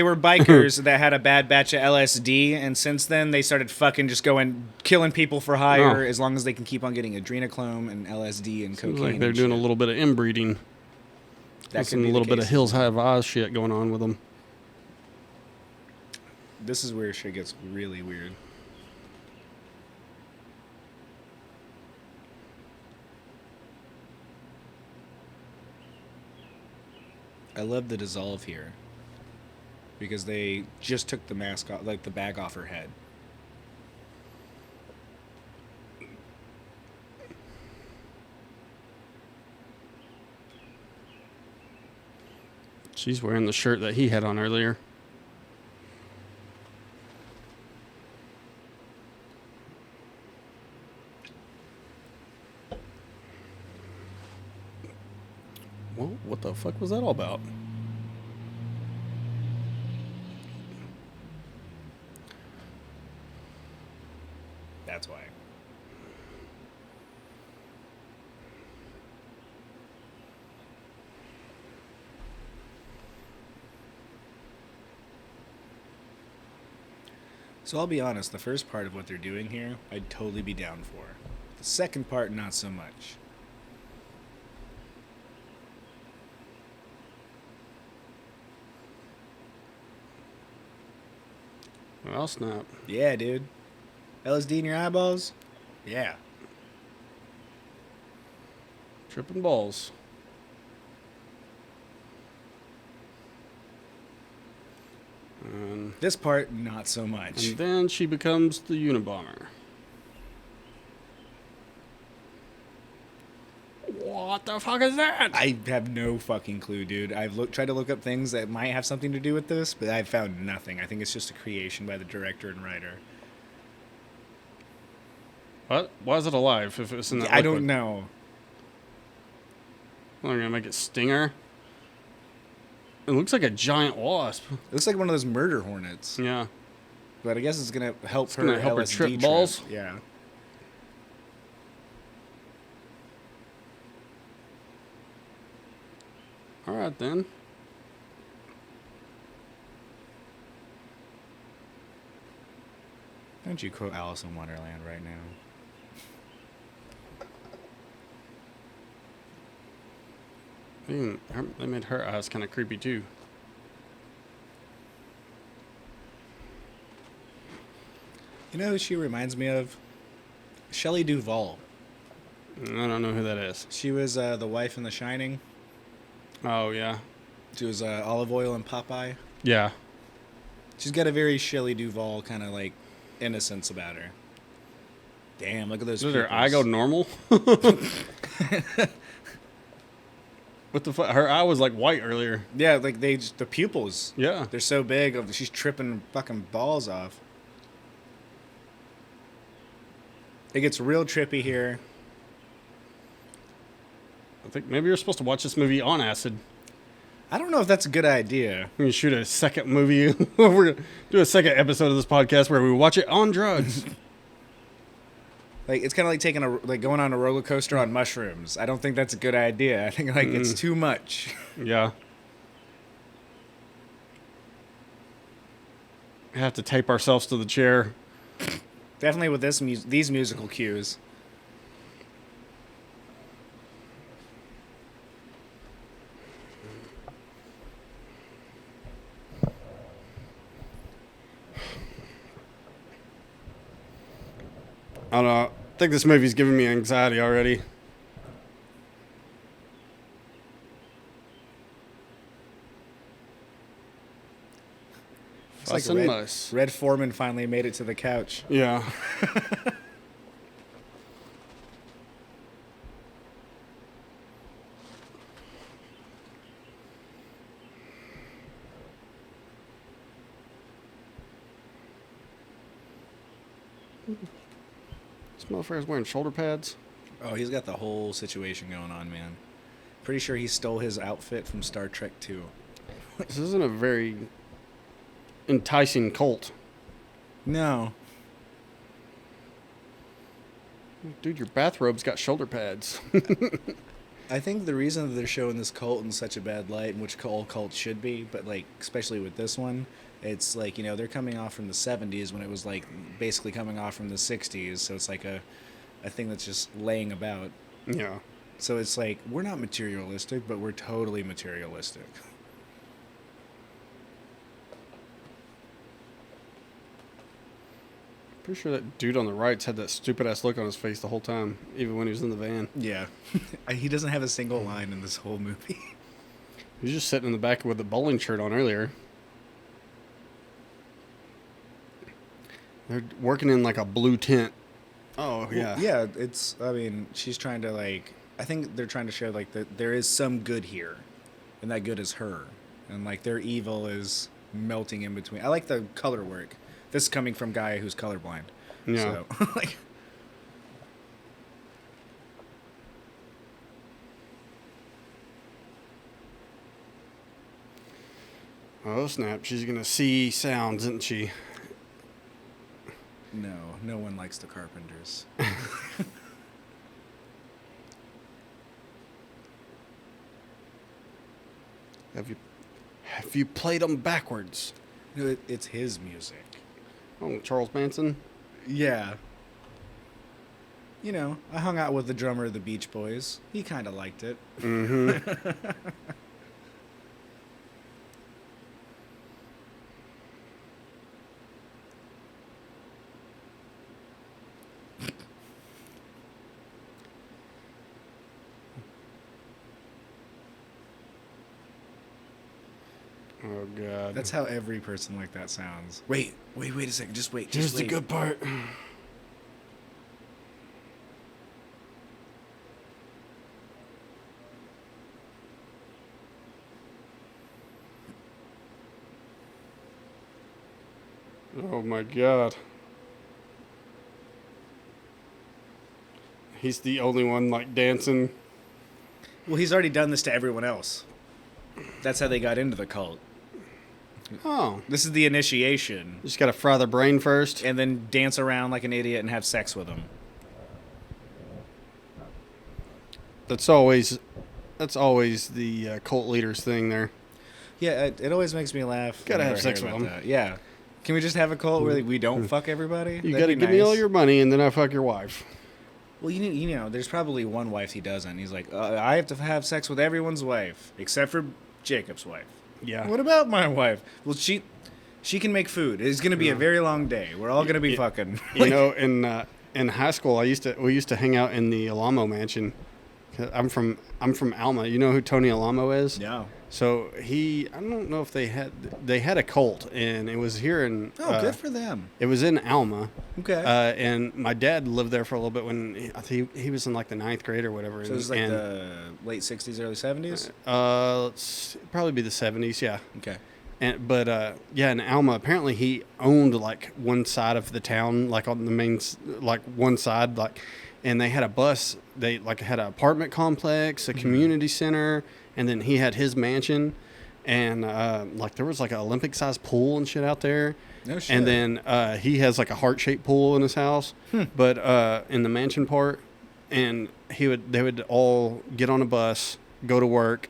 were bikers that had a bad batch of LSD, and since then they started fucking just killing people for hire as long as they can keep on getting adrenochrome and LSD and cocaine. Seems like they're doing a little bit of inbreeding. That could a be little the bit of case. Hills Have Eyes shit going on with them. This is where shit gets really weird. I love the dissolve here because they just took the mask off, like the bag off her head. She's wearing the shirt that he had on earlier. Well, what the fuck was that all about? That's why. So I'll be honest, the first part of what they're doing here, I'd totally be down for. The second part, not so much. Well, snap. Yeah, dude. LSD in your eyeballs? Yeah. Tripping balls. This part, not so much. And then she becomes the Unabomber. What the fuck is that? I have no fucking clue, dude. I've tried to look up things that might have something to do with this, but I've found nothing. I think it's just a creation by the director and writer. What? Why is it alive if it's in that I liquid? don't know. Well, they're gonna make it stinger. It looks like a giant wasp. It looks like one of those murder hornets. Yeah. But I guess it's gonna help It's her. gonna help her LSD trip balls? Yeah. All right then. Don't you quote Alice in Wonderland right now? They made her eyes kind of creepy too. You know who she reminds me of? Shelley Duvall. I don't know who that is. She was the wife in The Shining. Oh yeah. She was olive oil in Popeye. Yeah. She's got a very Shelley Duvall kind of like innocence about her. Damn, look at those. Does her eye go normal? What the fuck? Her eye was like white earlier. Yeah, like the pupils. Yeah. They're so big. She's tripping fucking balls off. It gets real trippy here. I think maybe you're supposed to watch this movie on acid. I don't know if that's a good idea. We can shoot a second movie. We're gonna do a second episode of this podcast where we watch it on drugs. Like it's kind of like going on a roller coaster on mushrooms. I don't think that's a good idea. I think like it's too much. Yeah. We have to tape ourselves to the chair. Definitely with these musical cues. I don't know. I think this movie's giving me anxiety already. It's like Fuss and muss. Red Foreman finally made it to the couch. Yeah. This motherfucker's wearing shoulder pads. Oh, he's got the whole situation going on, man. Pretty sure he stole his outfit from Star Trek 2. This isn't a very enticing cult. No. Dude, your bathrobe's got shoulder pads. I think the reason that they're showing this cult in such a bad light, and which all cults should be, but like especially with this one, it's like, you know, they're coming off from the 70s when it was like basically coming off from the 60s, so it's like a thing that's just laying about. Yeah. So it's like, we're not materialistic, but we're totally materialistic. Pretty sure that dude on the right's had that stupid ass look on his face the whole time, even when he was in the van. Yeah. He doesn't have a single line in this whole movie. He was just sitting in the back with a bowling shirt on earlier. They're working in like a blue tent. Oh, yeah. Well, yeah, it's, I mean, she's trying to like, I think they're trying to show like that there is some good here, and that good is her. And like their evil is melting in between. I like the color work. This is coming from a guy who's colorblind. Yeah. So, like, Oh, snap. She's going to see sounds, isn't she? no one likes the Carpenters. Have you played them backwards? No, it's his music. Oh, Charles Manson? Yeah. You know, I hung out with the drummer of the Beach Boys. He kind of liked it. Mm-hmm. Oh, God. That's how every person like that sounds. Wait a second. Just wait. Here's Just the wait. good part. Oh, my God. He's the only one, like, dancing. Well, he's already done this to everyone else. That's how they got into the cult. Oh. This is the initiation. Just got to fry the brain first. And then dance around like an idiot and have sex with them. That's always the cult leader's thing there. Yeah, it always makes me laugh. Gotta whenever have I sex hear with about them. that. Yeah. Can we just have a cult where we don't fuck everybody? You That'd got to be give me nice. all your money and then I fuck your wife. Well, you know, there's probably one wife he doesn't. He's like, I have to have sex with everyone's wife except for Jacob's wife. Yeah. What about my wife? Well, she can make food. It's going to be a very long day. We're all going to be fucking. You know, in high school, we used to hang out in the Alamo mansion. I'm from Alma. You know who Tony Alamo is? No. So I don't know if they had a cult, and it was here in. Oh, good for them. It was in Alma. Okay. And my dad lived there for a little bit when I think he was in like the 9th grade or whatever. So it was like the late 60s, early 70s? Let's probably be the 70s, yeah. Okay. But in Alma, apparently he owned like one side of the town, like on the main, like one side, like, and they had a bus. They like had an apartment complex, a community center, and then he had his mansion, and like there was like an Olympic-sized pool and shit out there. No shit. And then he has like a heart-shaped pool in his house, but in the mansion part, and they would all get on a bus, go to work,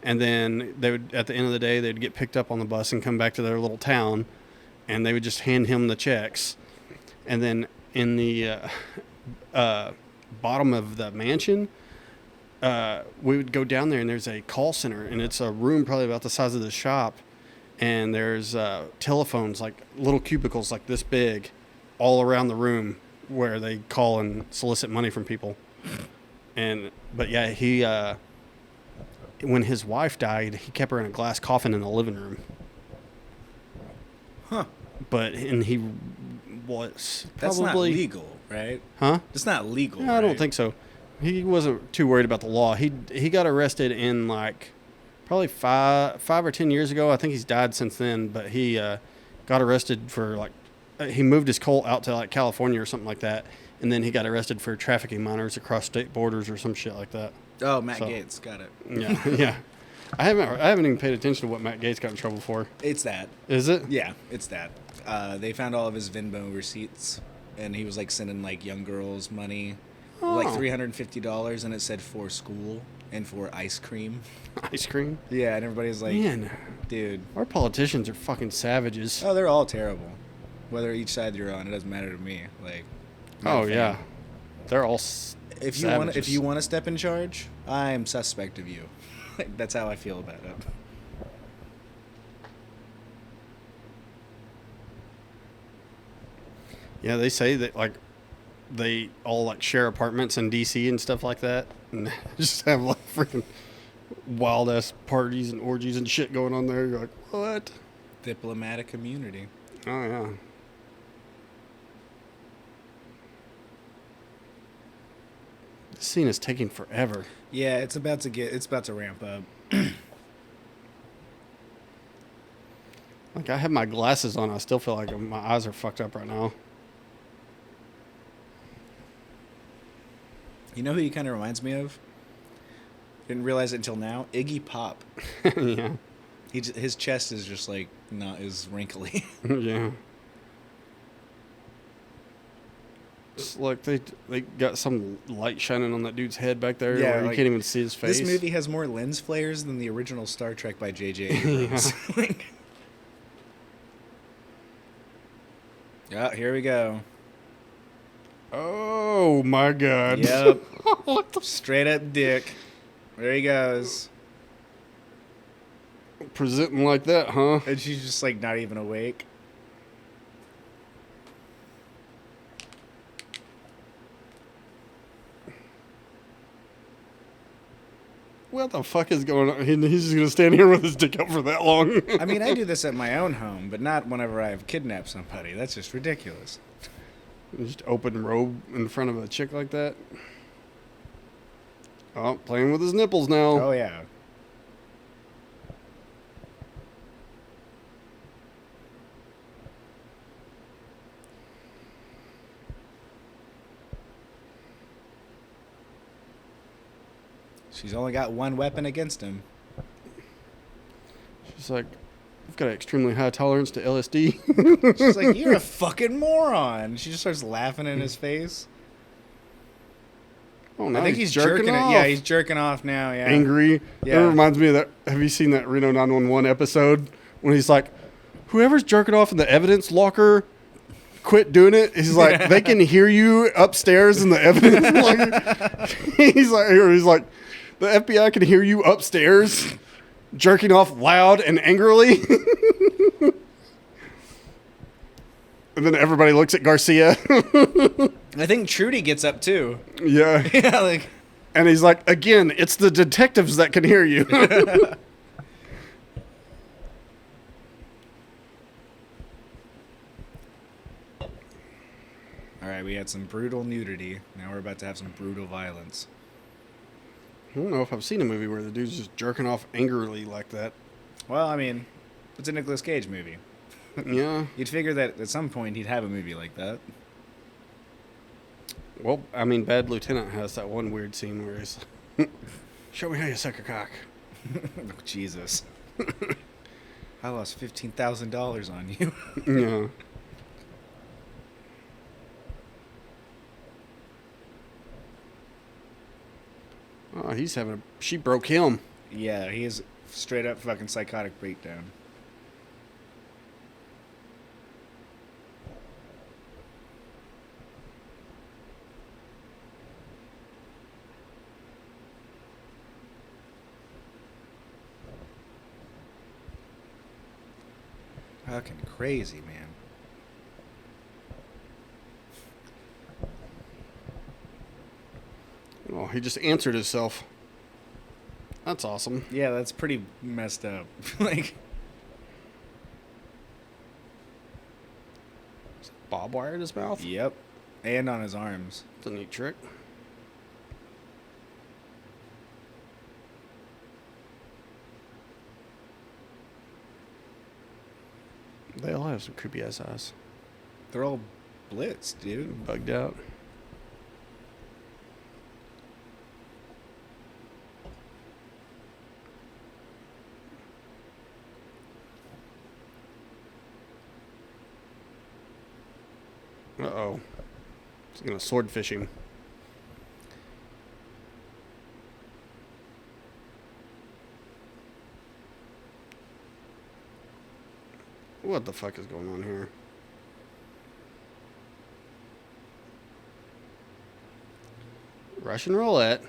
and then they would, at the end of the day, they'd get picked up on the bus and come back to their little town, and they would just hand him the checks. And then in the bottom of the mansion, we would go down there, and there's a call center, and it's a room probably about the size of the shop, and there's telephones, like little cubicles like this big, all around the room where they call and solicit money from people. But yeah, he... when his wife died, he kept her in a glass coffin in the living room. Huh. And he was probably... That's not legal, right? Huh? It's not legal, No, I don't think so. He wasn't too worried about the law. He got arrested in like probably five or 10 years ago. I think he's died since then, but he got arrested for like... he moved his cult out to like California or something like that, and then he got arrested for trafficking minors across state borders or some shit like that. Oh, Matt Gaetz, got it. Yeah, yeah. I haven't even paid attention to what Matt Gaetz got in trouble for. It's that. Is it? Yeah, it's that. They found all of his Venmo receipts, and he was like sending like young girls money, like $350, and it said for school. and for ice cream. Ice cream? Yeah, and everybody's like, Man, dude. our politicians are fucking savages. Oh, they're all terrible. Whether each side you're on, it doesn't matter to me. Like, not Oh a fan. yeah, they're all If you want to step in charge, I'm suspect of you. Like, that's how I feel about it. Yeah, they say that like they all like share apartments in DC and stuff like that, and just have like freaking wild ass parties and orgies and shit going on there. You're like, what? Diplomatic immunity. Oh yeah. This scene is taking forever. Yeah, it's about to ramp up. Like I have my glasses on, I still feel like my eyes are fucked up right now. You know who he kind of reminds me of? Didn't realize it until now. Iggy Pop. Yeah. His chest is just like not as wrinkly. Yeah. It's like they got some light shining on that dude's head back there. Yeah, where you like, can't even see his face. This movie has more lens flares than the original Star Trek by J.J. Abrams. Yeah, here we go. Oh my god. Yep. Straight up dick. There he goes. Presenting like that, huh? And she's just like not even awake. What the fuck is going on? He's just gonna stand here with his dick out for that long. I mean, I do this at my own home, but not whenever I've kidnapped somebody. That's just ridiculous. Just open robe in front of a chick like that. Oh, playing with his nipples now. Oh, yeah. She's only got one weapon against him. She's like, I've got an extremely high tolerance to LSD. She's like, you're a fucking moron. She just starts laughing in his face. Oh, no, I think he's jerking jerking off. it. Yeah, he's jerking off now. Yeah. Angry. Yeah. That reminds me of that. Have you seen that Reno 911 episode when he's like, whoever's jerking off in the evidence locker, quit doing it. He's like, they can hear you upstairs in the evidence locker. he's like, the FBI can hear you upstairs jerking off loud and angrily. And then everybody looks at Garcia. I think Trudy gets up too. Yeah. Yeah, like. And he's like, again, it's the detectives that can hear you. All right, we had some brutal nudity. Now we're about to have some brutal violence. I don't know if I've seen a movie where the dude's just jerking off angrily like that. Well, I mean, it's a Nicolas Cage movie. Yeah. You'd figure that at some point he'd have a movie like that. Well, I mean, Bad Lieutenant has that one weird scene where he's show me how you suck a cock. Oh, Jesus. I lost $15,000 on you. Yeah. Oh, he's having a... She broke him. Yeah, he is straight up fucking psychotic breakdown. Fucking crazy, man. Oh, he just answered himself. That's awesome. Yeah, that's pretty messed up. Like, Bob wire in his mouth? yep. And on his arms. It's a neat trick. They all have some creepy ass eyes. They're all blitzed, dude. Bugged out. Uh-oh. He's gonna swordfish him. What the fuck is going on here? Russian roulette.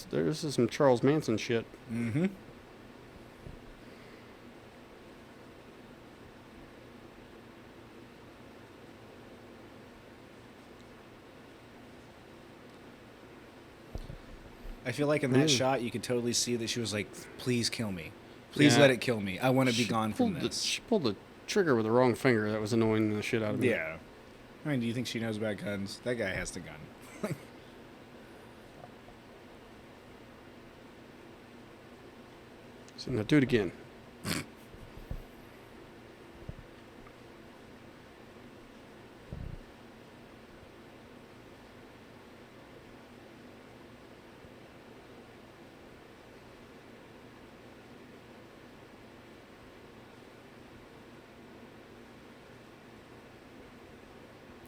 There's some Charles Manson shit. Mm-hmm. I feel like in that shot, you could totally see that she was like, please kill me. Please let it kill me. I want to be gone from this. She pulled the trigger with the wrong finger. That was annoying the shit out of me. Yeah. I mean, do you think she knows about guns? That guy has the gun. So now do it again.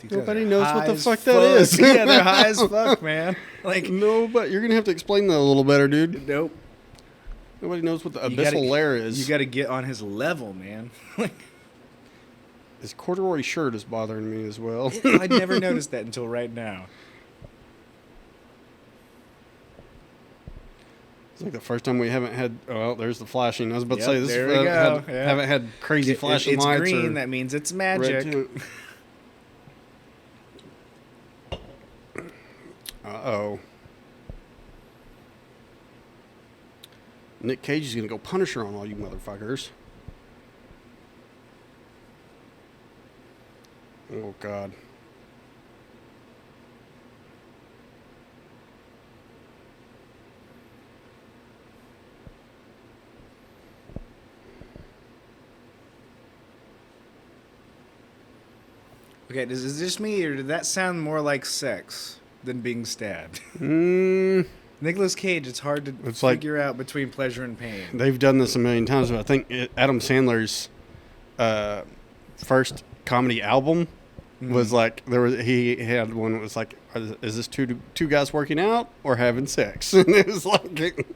Nobody knows what the fuck that is. Yeah, they're high as fuck, man. Like, no, but you're gonna have to explain that a little better, dude. Nope. Nobody knows what the abyssal lair is. You got to get on his level, man. His corduroy shirt is bothering me as well. I'd never noticed that until right now. It's like the first time we haven't had. Oh, there's the flashing. I was about to say this. There we go. Haven't had crazy flashing it's lights. Green. That means it's magic. Uh-oh. Nick Cage is going to go Punisher on all you motherfuckers. Oh, God. Okay, is this just me, or did that sound more like sex than being stabbed? Nicolas Cage, it's hard to figure out between pleasure and pain. They've done this a million times, but I think Adam Sandler's first comedy album was like he had one that was like, is this two guys working out or having sex? And it was like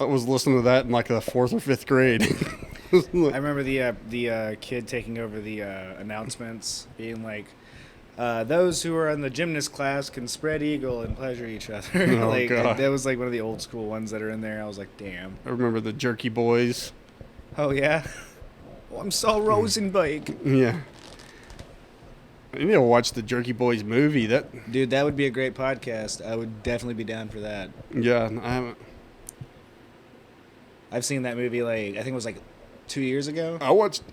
I was listening to that in like the 4th or 5th grade. I remember the kid taking over the announcements, being like, those who are in the gymnast class can spread eagle and pleasure each other. Oh, like, God. That was like one of the old school ones that are in there. I was like, damn. I remember the Jerky Boys. Oh, yeah? Oh, I'm Saul Rosenberg. Yeah. You need to watch the Jerky Boys movie. Dude, that would be a great podcast. I would definitely be down for that. Yeah, I haven't. I've seen that movie, like, I think it was like 2 years ago.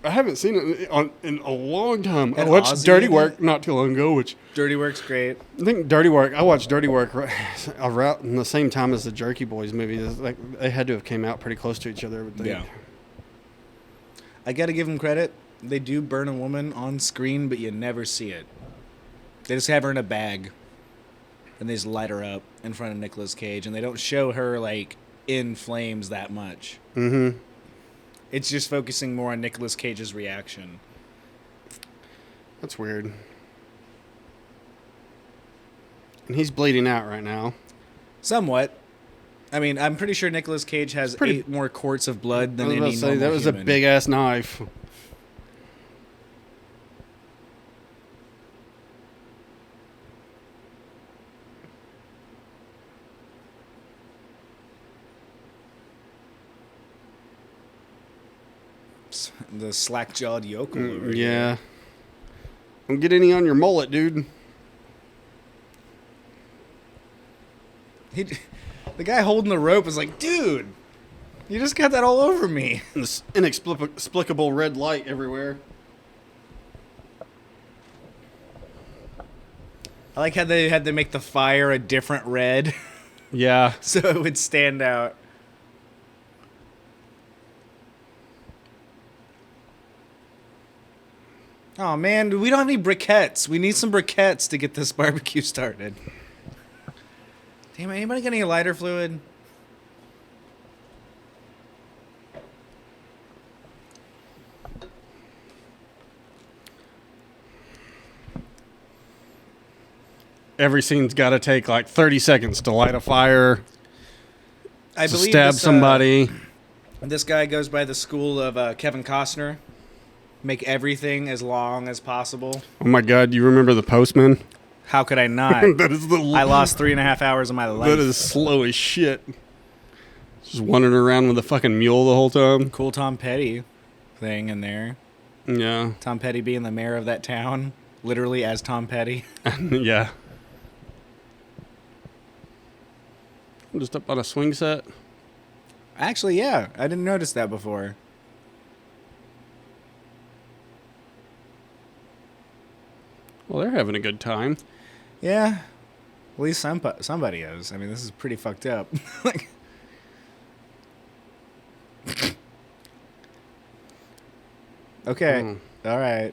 I haven't seen it in a long time. I Had watched Ozzy Dirty in Work it? not too long ago, which Dirty Work's great. I think I watched Dirty Work around in the same time as the Jerky Boys movie. Like they had to have came out pretty close to each other. But Yeah. I got to give them credit. They do burn a woman on screen, but you never see it. They just have her in a bag, and they just light her up in front of Nicolas Cage, and they don't show her, like, in flames that much. Mm-hmm. It's just focusing more on Nicolas Cage's reaction. That's weird. And he's bleeding out right now. Somewhat. I mean, I'm pretty sure Nicolas Cage has 8 more quarts of blood than any normal that was human. a big ass knife. The slack-jawed yokel over Yeah. Don't get any on your mullet, dude. The guy holding the rope is like, dude, you just got that all over me. This inexplicable red light everywhere. I like how they had to make the fire a different red Yeah. so it would stand out. Oh, man, we don't have any briquettes. We need some briquettes to get this barbecue started. Damn, anybody got any lighter fluid? every scene's got to take like 30 seconds to light a fire, I to believe stab this, somebody. This guy goes by the school of Kevin Costner. Make everything as long as possible. Oh my God, you remember The Postman? How could I not? That is I lost 3.5 hours of my life. That is slow as shit. Just wandering around with a fucking mule the whole time. Cool Tom Petty thing in there. Yeah. Tom Petty being the mayor of that town, literally as Tom Petty. Yeah. I'm just up on a swing set. Actually, yeah, I didn't notice that before. Well, they're having a good time. Yeah, at least somebody is. I mean, this is pretty fucked up. Like, okay, all right.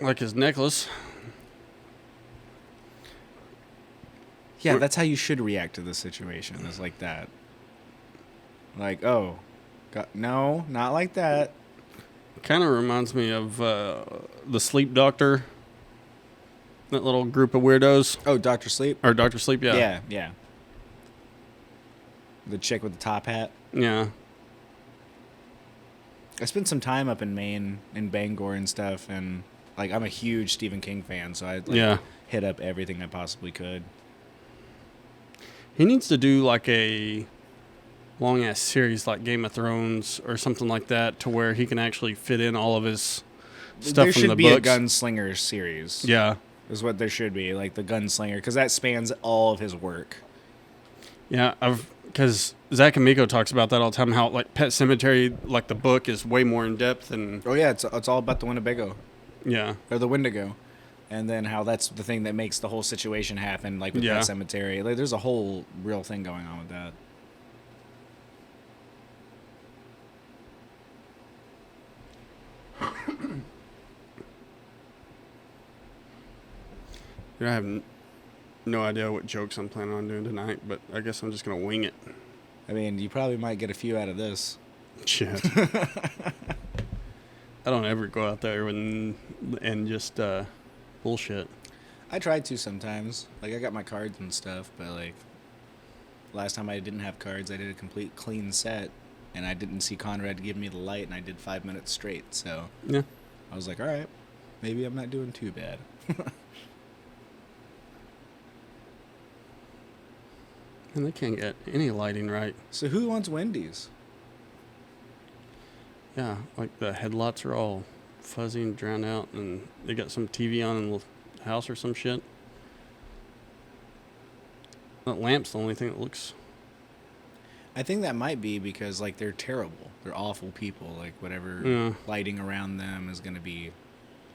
Like his necklace. Yeah, that's how you should react to this situation. Is like that. Like, oh, no, not like that. Kind of reminds me of the Sleep Doctor. That little group of weirdos. Oh, Dr. Sleep? Or Dr. Sleep, yeah. Yeah, yeah. The chick with the top hat. Yeah. I spent some time up in Maine, in Bangor and stuff, and, like, I'm a huge Stephen King fan, so I hit up everything I possibly could. He needs to do, like, a long-ass series like Game of Thrones or something like that to where he can actually fit in all of his stuff There from should the be books. a Gunslinger series. Yeah. Is what there should be, like the Gunslinger, because that spans all of his work. Yeah, because Zach and Miko talks about that all the time, how, like, Pet Sematary, like, the book is way more in-depth and... Oh, yeah, it's all about the Winnebago. Yeah. Or the Wendigo. And then how that's the thing that makes the whole situation happen, like with Pet Sematary. Like, there's a whole real thing going on with that. I have no idea what jokes I'm planning on doing tonight, but I guess I'm just going to wing it. I mean, you probably might get a few out of this. Shit. I don't ever go out there and just bullshit. I tried to sometimes. Like, I got my cards and stuff, but, like, last time I didn't have cards, I did a complete clean set, and I didn't see Conrad give me the light, and I did 5 minutes straight, so... Yeah. I was like, all right, maybe I'm not doing too bad. And they can't get any lighting right. So who wants Wendy's? Yeah, like the headlights are all fuzzy and drowned out, and they got some TV on in the house or some shit. That lamp's the only thing that looks... I think that might be because, like, they're terrible. They're awful people. Like, whatever lighting around them is going to be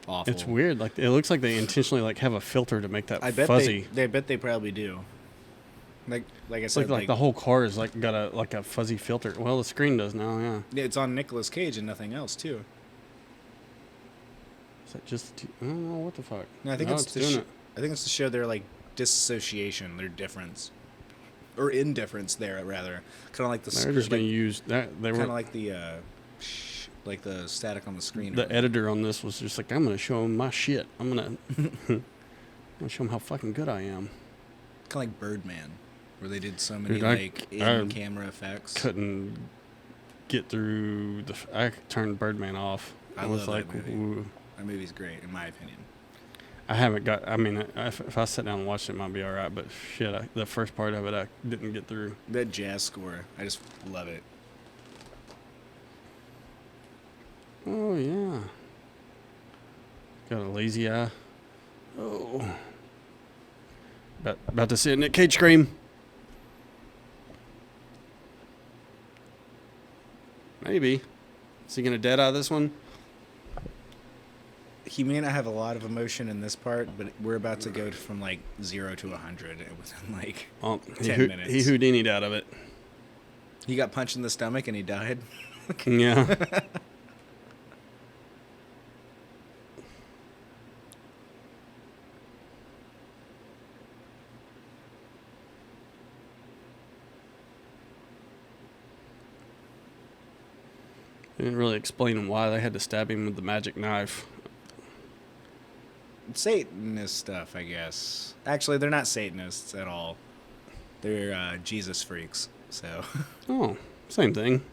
awful. It's weird. Like, it looks like they intentionally, like, have a filter to make that I bet fuzzy. I bet they probably do. Like I said, like the whole car is like got a fuzzy filter. Well, the screen does now. Yeah. It's on Nicolas Cage and nothing else too. Is that just? I don't know what the fuck. No, I think it's doing it. I think it's to show their like disassociation, their difference, or indifference. There, rather, kind of like the. They're just going to use that. They were kind of like the static on the screen. The editor on this was just like, I'm going to show him my shit. I'm going to show him how fucking good I am. Kind of like Birdman, where they did so many Dude, in-camera effects. Couldn't get through the. I turned Birdman off. I was love like, that movie. ooh. That movie's great, in my opinion. I haven't got. I mean, if I sit down and watch it, it might be all right. But shit, the first part of it, I didn't get through. That jazz score, I just love it. Oh yeah. Got a lazy eye. Oh. About to see a Nick Cage scream. Maybe. Is he gonna dead eye this one? He may not have a lot of emotion in this part, but we're about to go from like 0 to 100 within like 10 minutes. He Houdini'd out of it. He got punched in the stomach and he died. Yeah. They didn't really explain why they had to stab him with the magic knife. Satanist stuff, I guess. Actually, they're not Satanists at all. They're Jesus freaks. So. Oh, same thing.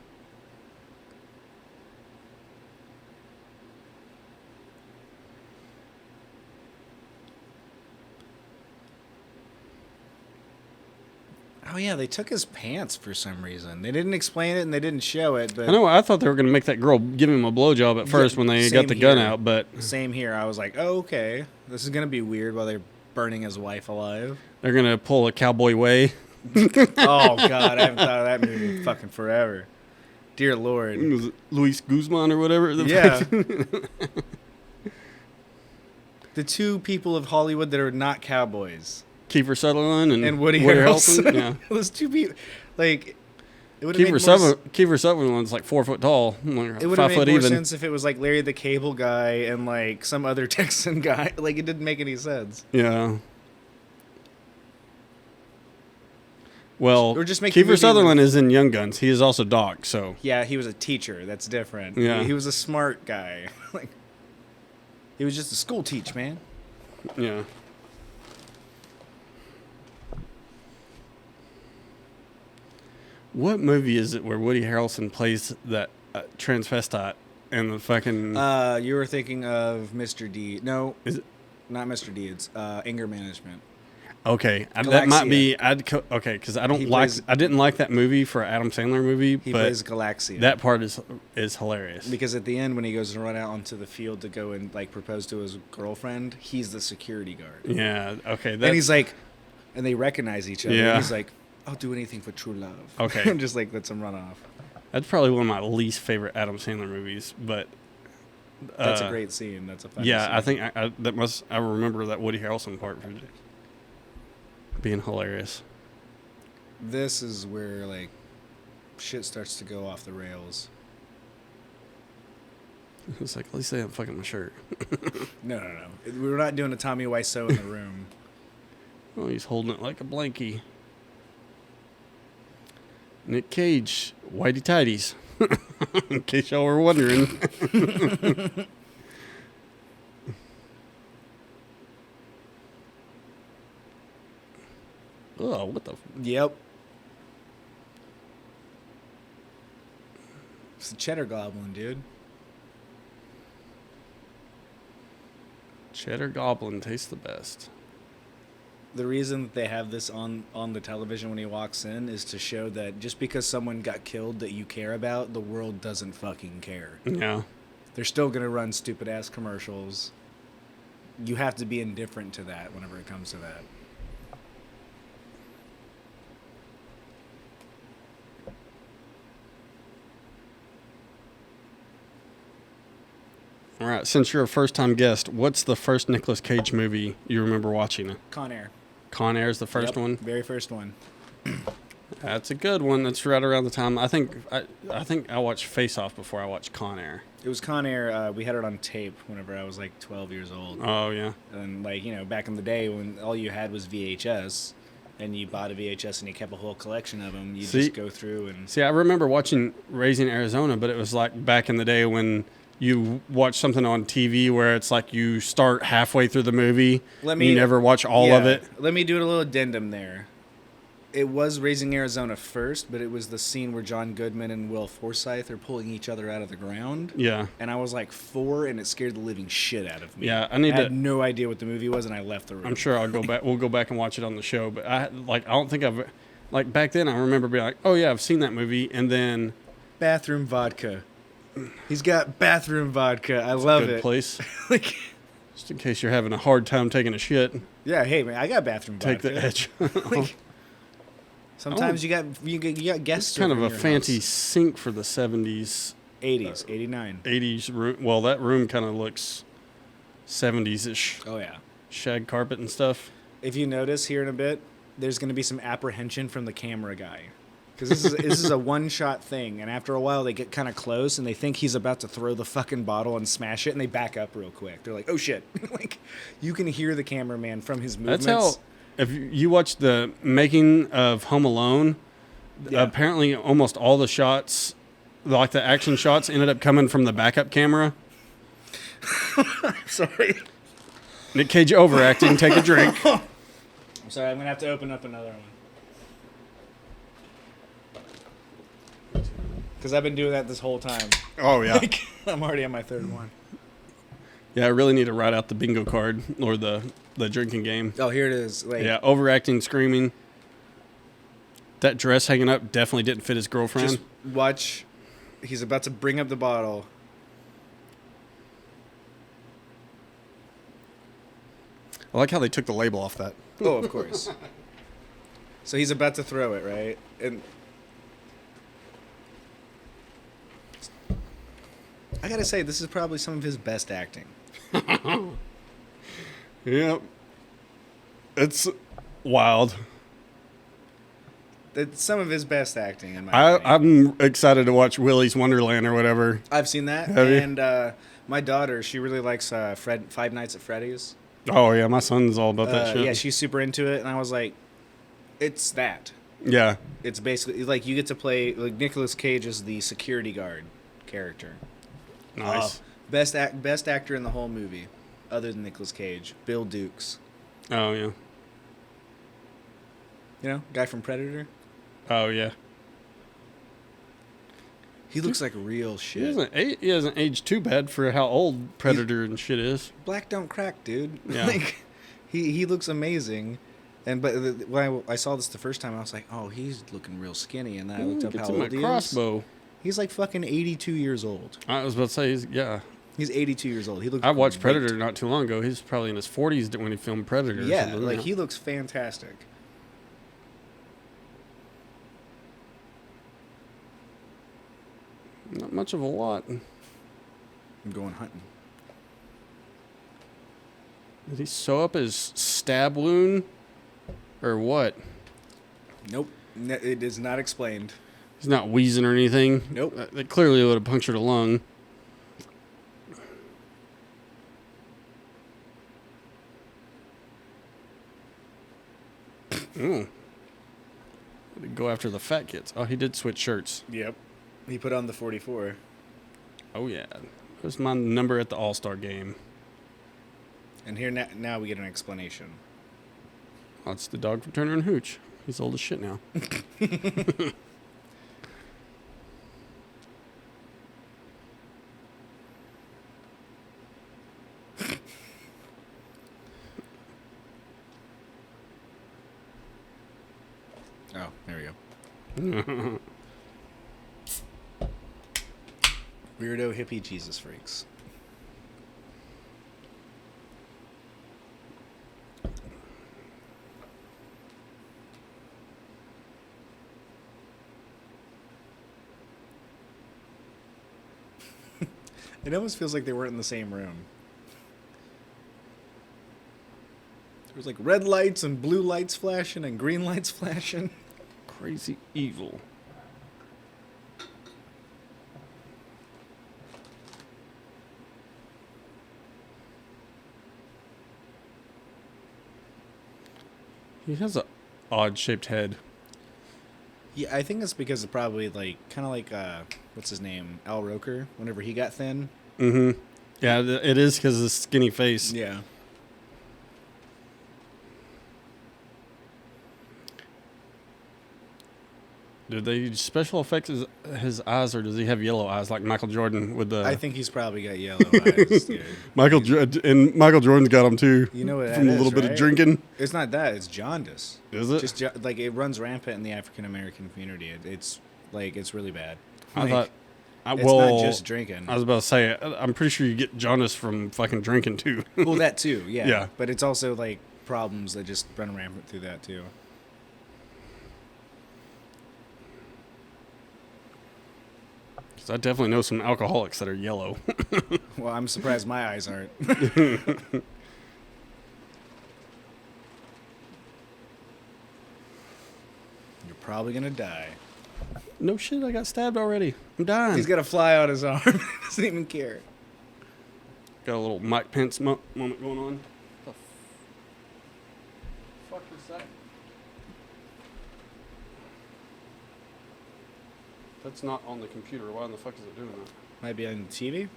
Oh yeah, they took his pants for some reason. They didn't explain it and they didn't show it. But I know. I thought they were going to make that girl give him a blowjob at first when they got the gun out, but same here. I was like, oh, okay, this is gonna be weird while they're burning his wife alive. they're going to pull a Cowboy Way. Oh god, I haven't thought of that movie in fucking forever. Dear Lord. Was it Luis Guzman or whatever? Yeah. The two people of Hollywood that are not cowboys. Kiefer Sutherland and Woody Harrelson. Yeah. Those two people, like, it would have made Kiefer Sutherland's like 4 foot tall, like it would 5 have foot made more even. sense if it was like Larry the Cable Guy and like some other Texan guy. Like, it didn't make any sense. Yeah. Well, Or just make the Kiefer movie Sutherland is in Young Guns. He is also Doc, so. Yeah, he was a teacher. That's different. Yeah. He was a smart guy. Like, he was just a school teach, man. Yeah. What movie is it where Woody Harrelson plays that transvestite and the fucking... You were thinking of Mr. Deed. No, is it? not Mr. Deeds. Anger Management. Okay, that might be... okay, because I didn't like that movie for an Adam Sandler movie, He but plays Galaxia. that part is hilarious. Because at the end, when he goes to run out onto the field to go and like propose to his girlfriend, he's the security guard. Yeah, okay. And he's like, and they recognize each other. Yeah. And he's like, I'll do anything for true love. Okay. And just like lets him run off. That's probably one of my least favorite Adam Sandler movies, but... That's a great scene. That's a funny Yeah, scene. I think I remember that Woody Harrelson part for being hilarious. This is where like shit starts to go off the rails. It's like, at least they haven't fucking my shirt. No. We're not doing a Tommy Wiseau in the room. Oh, he's holding it like a blankie. Nick Cage, whitey tighties. In case y'all were wondering. Oh, what the... Yep. It's the Cheddar Goblin, dude. Cheddar Goblin tastes the best. The reason that they have this on the television when he walks in is to show that just because someone got killed that you care about, the world doesn't fucking care. Yeah. They're still going to run stupid-ass commercials. You have to be indifferent to that whenever it comes to that. All right, since you're a first-time guest, what's the first Nicolas Cage movie you remember watching? Con Air. Con Air is the first one? Very first one. That's a good one. That's right around the time. I think I watched Face Off before I watched Con Air. It was Con Air. We had it on tape whenever I was like 12 years old. Oh, yeah. And like, you know, back in the day when all you had was VHS and you bought a VHS and you kept a whole collection of them, you just go through and... See, I remember watching Raising Arizona, but it was like back in the day when you watch something on TV where it's like you start halfway through the movie, you never watch all of it. Let me do a little addendum there. It was Raising Arizona first, but it was the scene where John Goodman and Will Forsythe are pulling each other out of the ground. Yeah. And I was like 4, and it scared the living shit out of me. Yeah, I had no idea what the movie was, and I left the room. I'm sure I'll go back. We'll go back and watch it on the show. But I don't think I've, like back then. I remember being like, oh yeah, I've seen that movie, and then bathroom vodka. He's got bathroom vodka. I love good it. Place. Like, just in case you're having a hard time taking a shit. Yeah, hey man, I got bathroom Take vodka. the edge. Like, sometimes you got guests. It's kind of a fancy house. sink for the 70s. 80s, 89. 80s room. Well, that room kind of looks 70s-ish. Oh yeah. Shag carpet and stuff. If you notice here in a bit, there's going to be some apprehension from the camera guy. Because this is a one-shot thing, and after a while they get kind of close, and they think he's about to throw the fucking bottle and smash it, and they back up real quick. They're like, oh shit. Like, you can hear the cameraman from his movements. That's how, if you watch the making of Home Alone, apparently almost all the shots, like the action shots, ended up coming from the backup camera. Sorry. Nick Cage overacting. Take a drink. I'm sorry, I'm going to have to open up another one. Because I've been doing that this whole time. Oh, yeah. Like, I'm already on my third one. Yeah, I really need to write out the bingo card or the drinking game. Oh, here it is. Like, Yeah, overacting, screaming. That dress hanging up definitely didn't fit his girlfriend. just watch. He's about to bring up the bottle. I like how they took the label off that. Oh, of course. So he's about to throw it, right? And I gotta say, this is probably some of his best acting. Yep. It's wild. It's some of his best acting, in my opinion. I'm excited to watch Willy's Wonderland or whatever. I've seen that, Have you? and my daughter, she really likes Five Nights at Freddy's. Oh, yeah, my son's all about that shit. Yeah, she's super into it, and I was like, it's that. Yeah. It's basically like you get to play like Nicolas Cage is the security guard character. Nice. Best actor in the whole movie, other than Nicolas Cage, Bill Dukes. Oh, yeah. You know, guy from Predator. Oh, yeah. He looks like real shit. He hasn't aged too bad for how old Predator and shit is. Black don't crack, dude. Yeah. Like, he looks amazing. But when I saw this the first time, I was like, oh, he's looking real skinny. And then I looked up how old he crossbow. is. He's like fucking 82 years old. I was about to say, He's 82 years old. He looks. I watched great. Predator not too long ago. He's probably in his 40s when he filmed Predator. Yeah, or something, like he looks fantastic. Not much of a lot. I'm going hunting. Did he sew up his stab wound? Or what? Nope, it is not explained. He's not wheezing or anything. Nope. That clearly would have punctured a lung. Go after the fat kids. Oh, he did switch shirts. Yep. He put on the 44. Oh, yeah. That was my number at the All-Star game. And here now we get an explanation. That's the dog from Turner and Hooch. He's old as shit now. Oh, there we go. Weirdo hippie Jesus freaks. It almost feels like they weren't in the same room. There was like red lights and blue lights flashing and green lights flashing. Crazy evil. He has a odd-shaped head. Yeah, I think it's because of probably like kind of like what's his name, Al Roker. Whenever he got thin. Mm-hmm. Yeah, it is because of the skinny face. Yeah. Do they use special effects his eyes, or does he have yellow eyes like Michael Jordan with the? I think he's probably got yellow eyes, dude. Michael Jordan's got them too. You know what that from a is, little bit right? of drinking. It's not that. It's jaundice. Is it? Just like it runs rampant in the African American community. It's really bad. I Like, thought. it's well, not just drinking. I was about to say, I'm pretty sure you get jaundice from fucking drinking too. Well, that too. Yeah. Yeah. But it's also like problems that just run rampant through that too. I definitely know some alcoholics that are yellow. Well, I'm surprised my eyes aren't. You're probably gonna die. No shit, I got stabbed already. I'm dying. He's got a fly on his arm. He doesn't even care. Got a little Mike Pence moment going on. The fuck is that? That's not on the computer. Why in the fuck is it doing that? Might be on TV.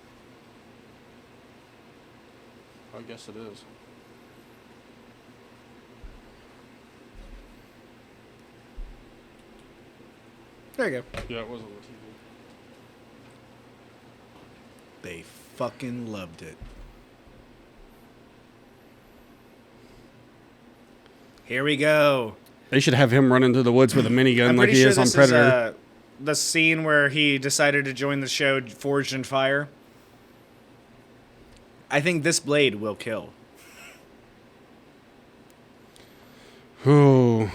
I guess it is. There you go. Yeah, it was on the TV. They fucking loved it. Here we go. They should have him run into the woods with a minigun I'm like pretty he sure is on this Predator. is the scene where he decided to join the show Forged in Fire. I think this blade will kill. Ooh.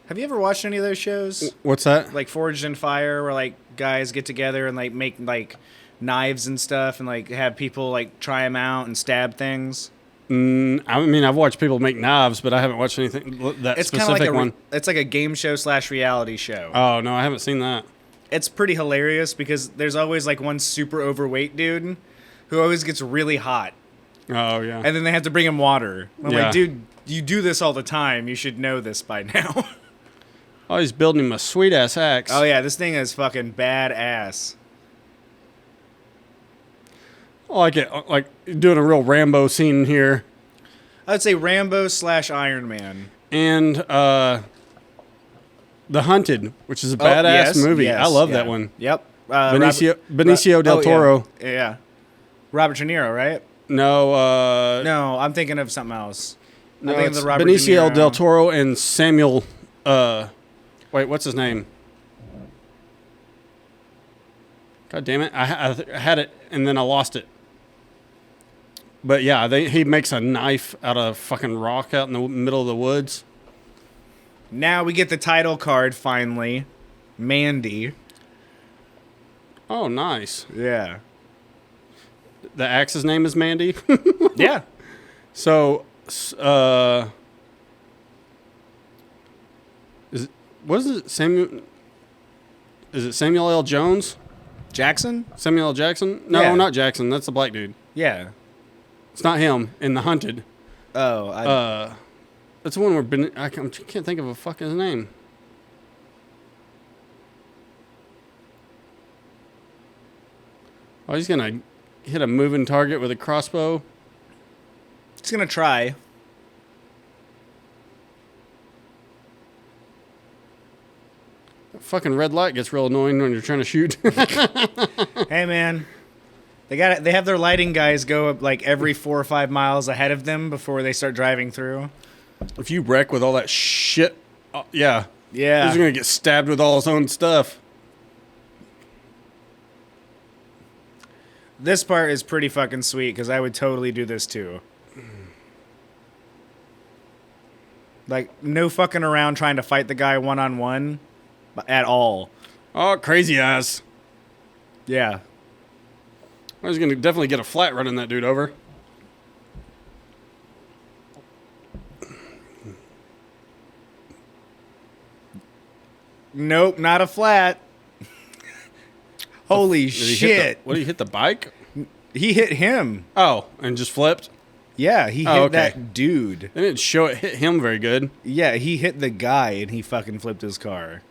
Have you ever watched any of those shows? What's that? Like Forged in Fire, where like guys get together and like make like knives and stuff, and like have people like try them out and stab things. I mean, I've watched people make knives, but I haven't watched anything that It's kind of specific like one. it's like a game show / reality show. Oh no, I haven't seen that. It's pretty hilarious because there's always like one super overweight dude who always gets really hot, Oh yeah. and then they have to bring him water. I'm Yeah. like, dude, you do this all the time. You should know this by now. Oh, he's building him a sweet ass axe. Oh yeah, this thing is fucking badass. I like it. Like doing a real Rambo scene here, I'd say Rambo / Iron Man. and The Hunted, which is a badass movie. I love that one. Yep. Benicio del Toro. Yeah. Robert De Niro, right? No, No, I'm thinking of something else. no, I'm thinking it's of the Robert De Benicio Niro. del Toro and Samuel. Wait, what's his name? God damn it! I had it and then I lost it. But yeah, he makes a knife out of fucking rock out in the middle of the woods. Now we get the title card finally. Mandy. Oh, nice. Yeah. The axe's name is Mandy. Yeah. So, what is it? Is it Samuel L. Jones? Jackson? Samuel L. Jackson? No, Yeah. not Jackson. That's the black dude. Yeah. It's not him in The Hunted. Oh, That's the one where I can't think of a fucking name. Oh, he's gonna hit a moving target with a crossbow. He's gonna try. That fucking red light gets real annoying when you're trying to shoot. Hey man, they have their lighting guys go up like every 4 or 5 miles ahead of them before they start driving through. If you wreck with all that shit, yeah. Yeah. He's gonna get stabbed with all his own stuff. This part is pretty fucking sweet because I would totally do this too. Like, no fucking around trying to fight the guy one-on-one at all. Oh, crazy eyes. Yeah. I was gonna definitely get a flat running that dude over. Nope, not a flat. Holy Did he shit. hit what did he hit the bike? He hit him. Oh, and just flipped? Yeah, he hit Oh, okay. that dude. They didn't show it hit him very good. Yeah, he hit the guy and he fucking flipped his car.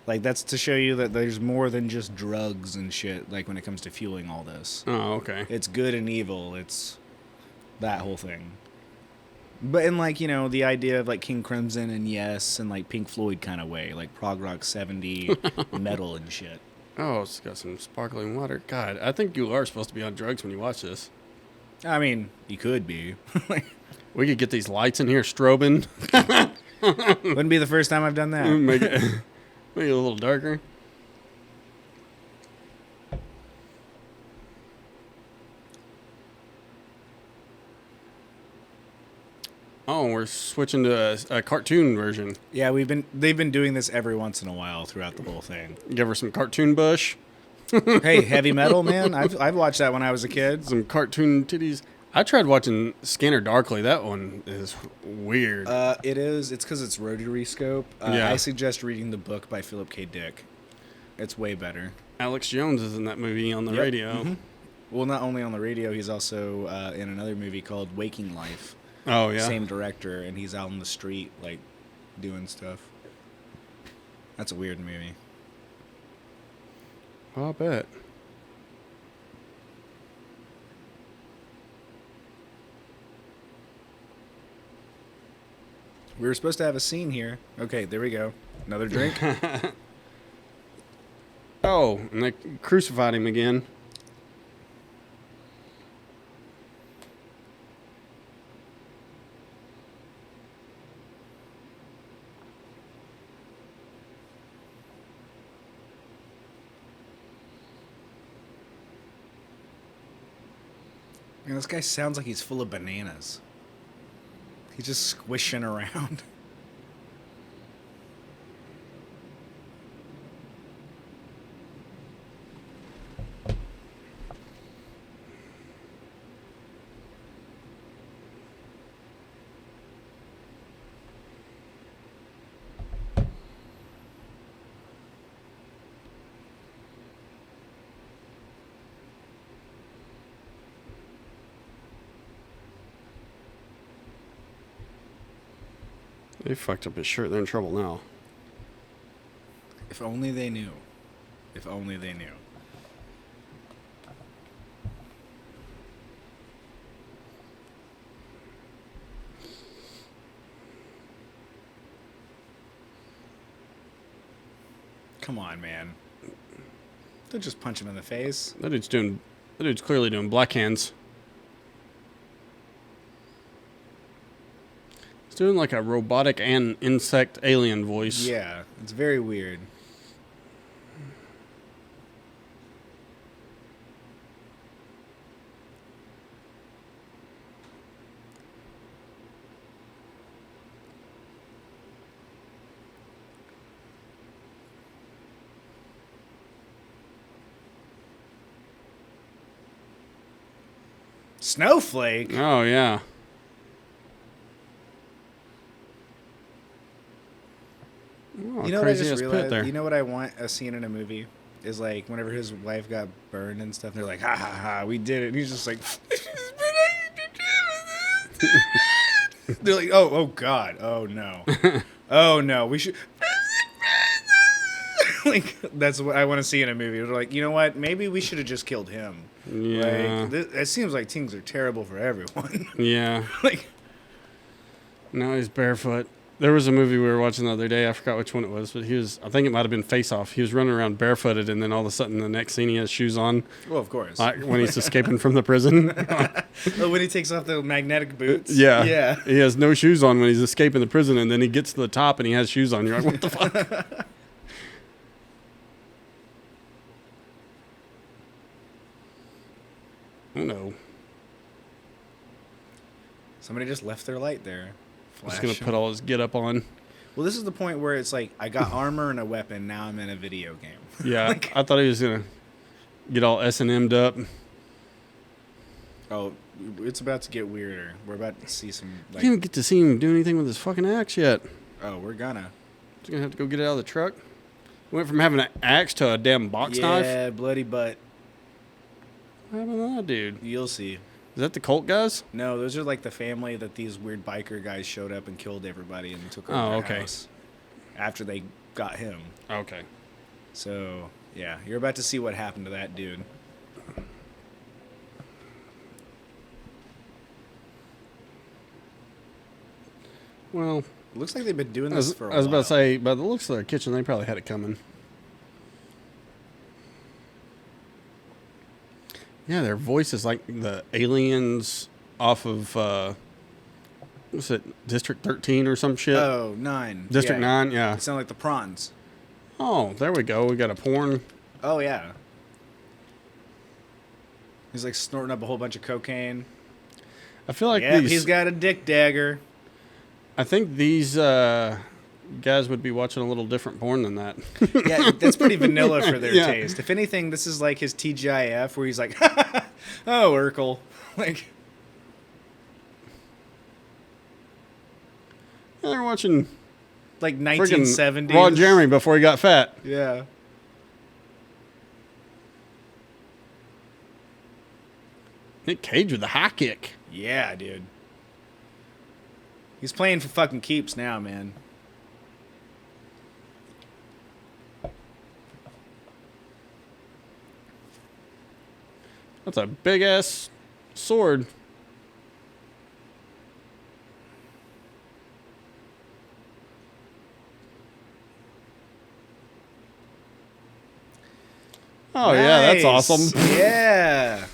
Like, that's to show you that there's more than just drugs and shit, like, when it comes to fueling all this. Oh, okay. It's good and evil. It's that whole thing. But in, like, you know, the idea of, like, King Crimson and Yes and, like, Pink Floyd kind of way. Like, prog rock 70 metal and shit. Oh, it's got some sparkling water. God, I think you are supposed to be on drugs when you watch this. I mean, you could be. We could get these lights in here strobing. Wouldn't be the first time I've done that. make it a little darker. Oh, we're switching to a cartoon version. Yeah, they've been doing this every once in a while throughout the whole thing. Give her some cartoon bush, Hey, heavy metal, man. I've watched that when I was a kid. some cartoon titties. I tried watching Scanner Darkly. That one is weird. It is. It's because it's rotary scope. Yeah. I suggest reading the book by Philip K. Dick. It's way better. Alex Jones is in that movie on the Yep. radio. Mm-hmm. Well, not only on the radio, he's also in another movie called Waking Life. Oh, yeah. Same director, and he's out on the street, like, doing stuff. That's a weird movie. I'll bet. We were supposed to have a scene here. Okay, there we go. Another drink. Oh, and they crucified him again. Man, this guy sounds like he's full of bananas. He's just squishing around. They fucked up his shirt. They're in trouble now. If only they knew. If only they knew. Come on, man. Don't just punch him in the face. That dude's clearly doing black hands. He's doing like a robotic and insect alien voice. Yeah, it's very weird. Snowflake? Oh, yeah. Oh, You know what I crazy just ass pit realized? there. You know what I want a scene in a movie is like whenever his wife got burned and stuff. They're like, ha ha ha, we did it. And he's just like, they're like, oh god, oh no, oh no, we should. Like that's what I want to see in a movie. They're like, you know what? Maybe we should have just killed him. Yeah. Like, it seems like things are terrible for everyone. Yeah. Like, Now he's barefoot. There was a movie we were watching the other day. I forgot which one it was, but I think it might have been Face Off. He was running around barefooted, and then all of a sudden, the next scene, he has shoes on. well, of course. When he's escaping from the prison. Oh, when he takes off the magnetic boots. Yeah. Yeah. He has no shoes on when he's escaping the prison, and then he gets to the top and he has shoes on. You're like, what the fuck? Oh, no. Somebody just left their light there. He's going to put all his get up on. Well, this is the point where it's like, I got armor and a weapon, now I'm in a video game. Yeah. Like, I thought he was going to get all S&M'd up. oh, it's about to get weirder. We're about to see some, I like, didn't even get to see him do anything with his fucking axe yet. oh, we're gonna. He's going to have to go get it out of the truck. Went from having an axe to a damn box knife. Yeah, bloody butt. What happened to that dude? You'll see. Is that the cult guys? No, those are like the family that these weird biker guys showed up and killed everybody and took over Oh, their okay. house after they got him. Okay. So, yeah, you're about to see what happened to that dude. Well, It looks like they've been doing I this was, for a I was while. about to say, by the looks of their kitchen, they probably had it coming. Yeah, their voice is like the aliens off of, what's it, District 13 or some shit? Oh, 9. District 9, yeah. They sound like the prawns. Oh, there we go. We got a porn. Oh, yeah. He's like snorting up a whole bunch of cocaine. I feel like Yeah, these... he's got a dick dagger. I think these guys would be watching a little different porn than that. Yeah, that's pretty vanilla for their Yeah. taste. If anything, this is like his TGIF where he's like, oh, Urkel. Like, Yeah, they're watching like freaking 1970s. Ron Jeremy before he got fat. Yeah. Nick Cage with the high kick. Yeah, dude. He's playing for fucking keeps now, man. That's a big ass sword. Oh, yeah, that's Nice. awesome. Yeah.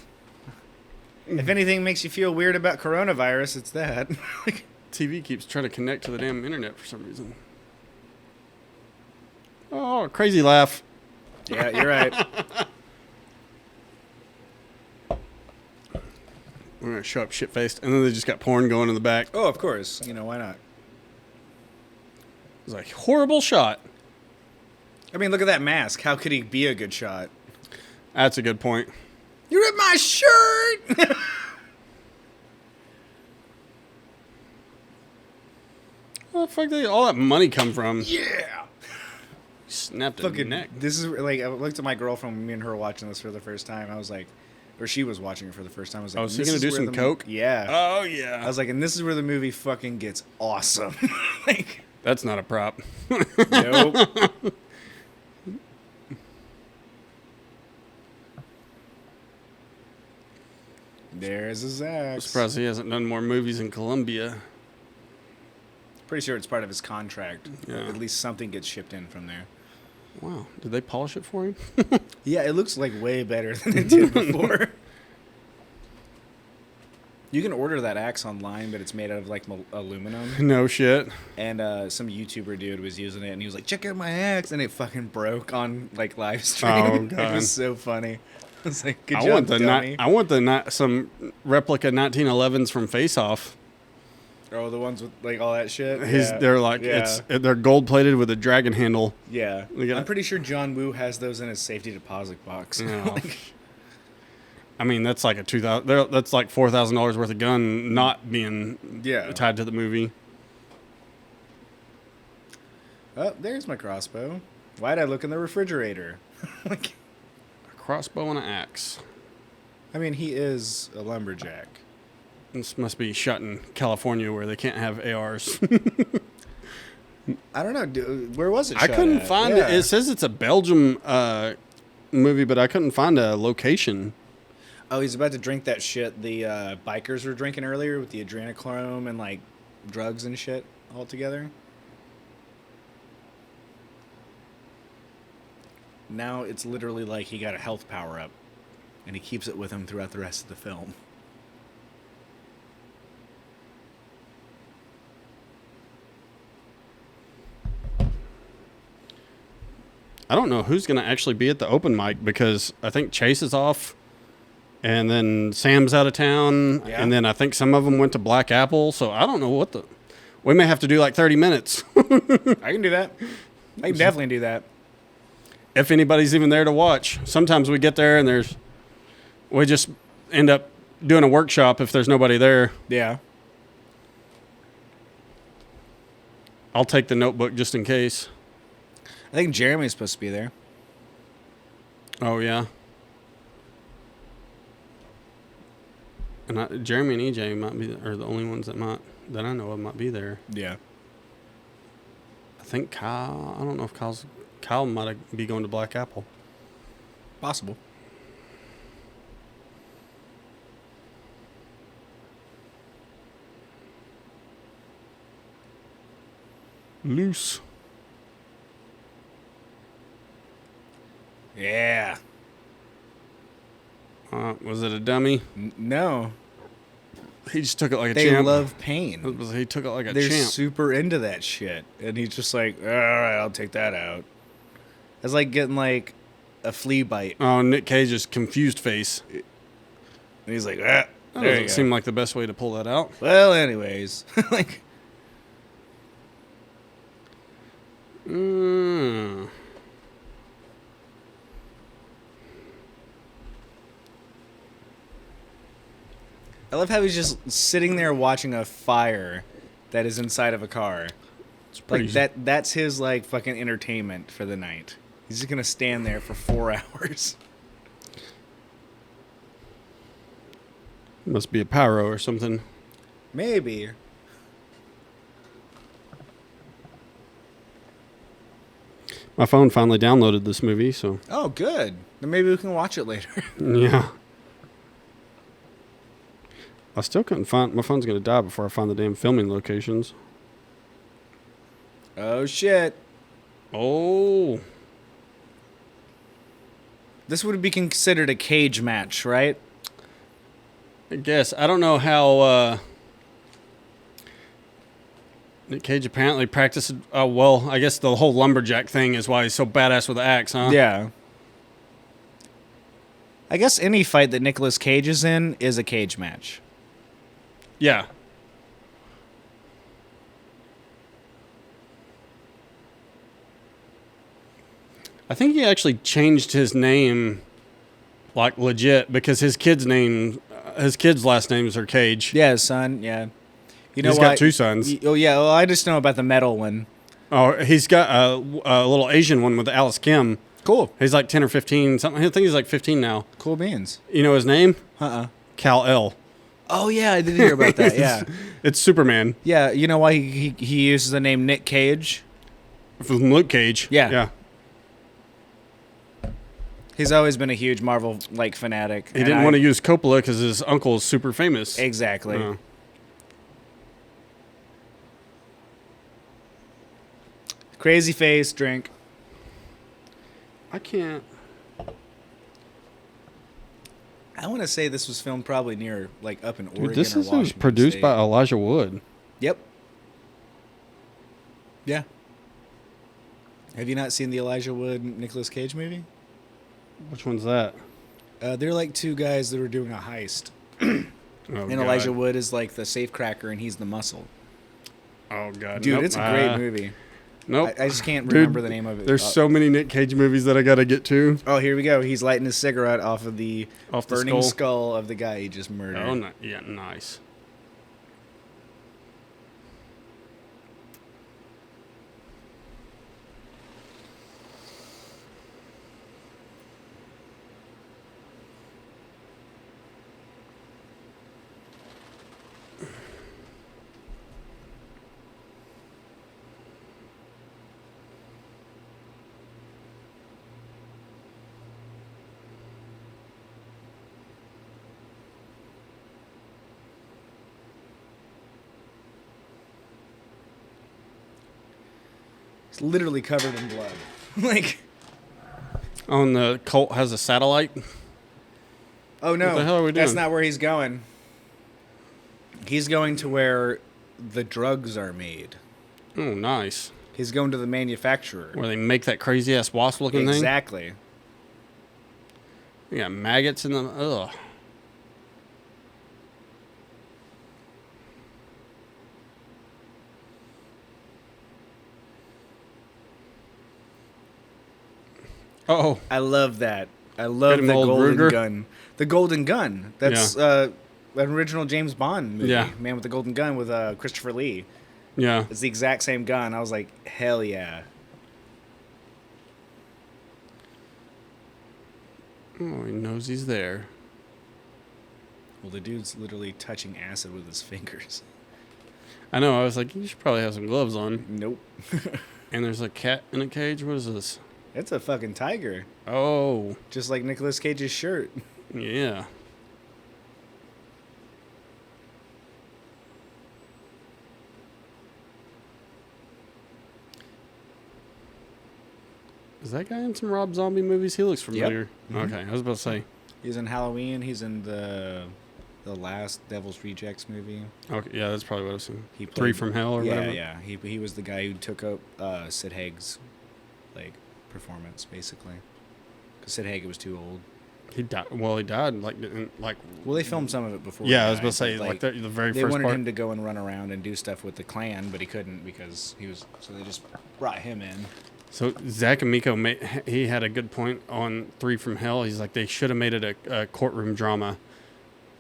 If anything makes you feel weird about coronavirus, it's that. TV keeps trying to connect to the damn internet for some reason. Oh, crazy laugh. Yeah, you're right. We're going to show up shit-faced. And then they just got porn going in the back. Oh, of course. You know, why not? It was a horrible shot. I mean, look at that mask. How could he be a good shot? That's a good point. You ripped my shirt! Where the fuck did all that money come from? Yeah! Snapped a Fucking neck. This is like, I looked at my girlfriend when me and her were watching this for the first time. I was like, or she was watching it for the first time. I was like, Oh, so you're this going to is do where some the coke? Yeah. Oh, yeah. I was like, and this is where the movie fucking gets awesome. Like, That's not a prop. nope. There's his axe. Surprised he hasn't done more movies in Colombia. Pretty sure it's part of his contract. Yeah. At least something gets shipped in from there. Wow. Did they polish it for him? Yeah, it looks like way better than it did before. You can order that axe online, but it's made out of like aluminum. No shit. And some YouTuber dude was using it, and he was like, "Check out my axe," and it fucking broke on like live stream. Oh, It God. was so funny. I was like, "Good I job, want the dummy." some replica 1911s from Face Off. Oh, the ones with like all that shit. They're like they're gold plated with a dragon handle. Yeah. Look at I'm it. pretty sure John Woo has those in his safety deposit box. No. I mean, that's like that's like $4,000 worth of gun not being Yeah. tied to the movie. Oh, there's my crossbow. Why'd I look in the refrigerator? Like, A crossbow and an axe. I mean, he is a lumberjack. This must be shot in California where they can't have ARs. I don't know. Where was it I shot couldn't at? find Yeah. it. It says it's a Belgium movie, but I couldn't find a location. Oh, he's about to drink that shit the bikers were drinking earlier with the adrenochrome and, like, drugs and shit all together. Now it's literally like he got a health power-up, and he keeps it with him throughout the rest of the film. I don't know who's going to actually be at the open mic because I think Chase is off, and then Sam's out of town, Yeah. and then I think some of them went to Black Apple. So I don't know what the. We may have to do like 30 minutes I can do that. I can definitely do that. if anybody's even there to watch. Sometimes we get there and we just end up doing a workshop if there's nobody there. Yeah. I'll take the notebook just in case. I think Jeremy's supposed to be there. Oh yeah. And Jeremy and EJ might be are the only ones that I know of might be there. Yeah. I think Kyle. I don't know if Kyle might be going to Black Apple. Possible. Loose. Yeah. Was it a dummy? No. He just took it like a They champ. love pain. He took it like a They're champ. super into that shit. And he's just like, all right, I'll take that out. It's like getting like a flea bite. Oh, Nick Cage's confused face. And he's like, That there you doesn't go. seem like the best way to pull that out. Well, anyways. Like, Mm. I love how he's just sitting there watching a fire that is inside of a car. It's pretty. Like that's his like fucking entertainment for the night. He's just gonna stand there for 4 hours. Must be a pyro or something. Maybe. My phone finally downloaded this movie, so Oh, good. Then maybe we can watch it later. yeah. I still couldn't find. My phone's gonna die before I find the damn filming locations. Oh shit. Oh, This would be considered a cage match, right? I guess. I don't know how Nick Cage apparently practiced. Well, I guess the whole lumberjack thing is why he's so badass with the axe, huh? Yeah. I guess any fight that Nicolas Cage is in is a cage match. Yeah. I think he actually changed his name, like legit, because his kid's last names are Cage. Yeah, his son. Yeah. You know He's got two sons. Oh yeah. Well, I just know about the metal one. Oh, he's got a little Asian one with Alice Kim. Cool. He's like 10 or 15, something. I think he's like 15 now. Cool beans. You know his name? Kal-El. Oh yeah, I did hear about that. Yeah. It's Superman Yeah. You know why he uses the name Nick Cage? from Luke Cage. Yeah. Yeah. He's always been a huge Marvel fanatic. He didn't want to use Coppola because his uncle is super famous. Exactly. Crazy face drink. I can't. I want to say this was filmed probably near up in Oregon. Dude, this or is Washington produced State. by Elijah Wood. Yep. Yeah. Have you not seen the Elijah Wood Nicolas Cage movie? Which one's that? They're like two guys that were doing a heist. Oh, And Elijah Wood is like the safecracker and he's the muscle. Oh, God. Dude, Nope. it's a great movie. Nope. I just can't Dude, remember the name of it. There's so many Nick Cage movies that I got to get to. Oh, here we go. He's lighting his cigarette off of the burning skull. skull of the guy he just murdered. Oh, yeah, nice. It's literally covered in blood. Oh, and the cult has a satellite? Oh no, What the hell are we that's doing? not where he's going. He's going to where the drugs are made. Oh, nice. He's going to the manufacturer. Where they make that crazy-ass wasp-looking thing? Exactly. You got maggots in them. Ugh. Oh, I love that. I love him the old golden Ruger? gun. The golden gun. That's an original James Bond movie. Yeah. Man with the Golden Gun with Christopher Lee. yeah. It's the exact same gun. I was like, hell yeah. Oh, he knows he's there. Well, the dude's literally touching acid with his fingers. I know. I was like, you should probably have some gloves on. Nope. And there's a cat in a cage. What is this? It's a fucking tiger. Oh, Just like Nicolas Cage's shirt. yeah. Is that guy in some Rob Zombie movies? He looks familiar. Mhm. Okay, I was about to say. He's in Halloween. He's in the last Devil's Rejects movie. Okay, yeah, that's probably what I've seen. He played, Three from Hell or yeah, whatever. Yeah, he was the guy who took up Sid Haig's performance basically, because Sid Haig was too old. He died. Well, he died like. Well, they filmed some of it before. Yeah, he I was died, about to say but, like the very they first wanted part. him to go and run around and do stuff with the Klan, but he couldn't because he was. So they just brought him in. So Zach Amico, he had a good point on Three from Hell. He's like, they should have made it a courtroom drama.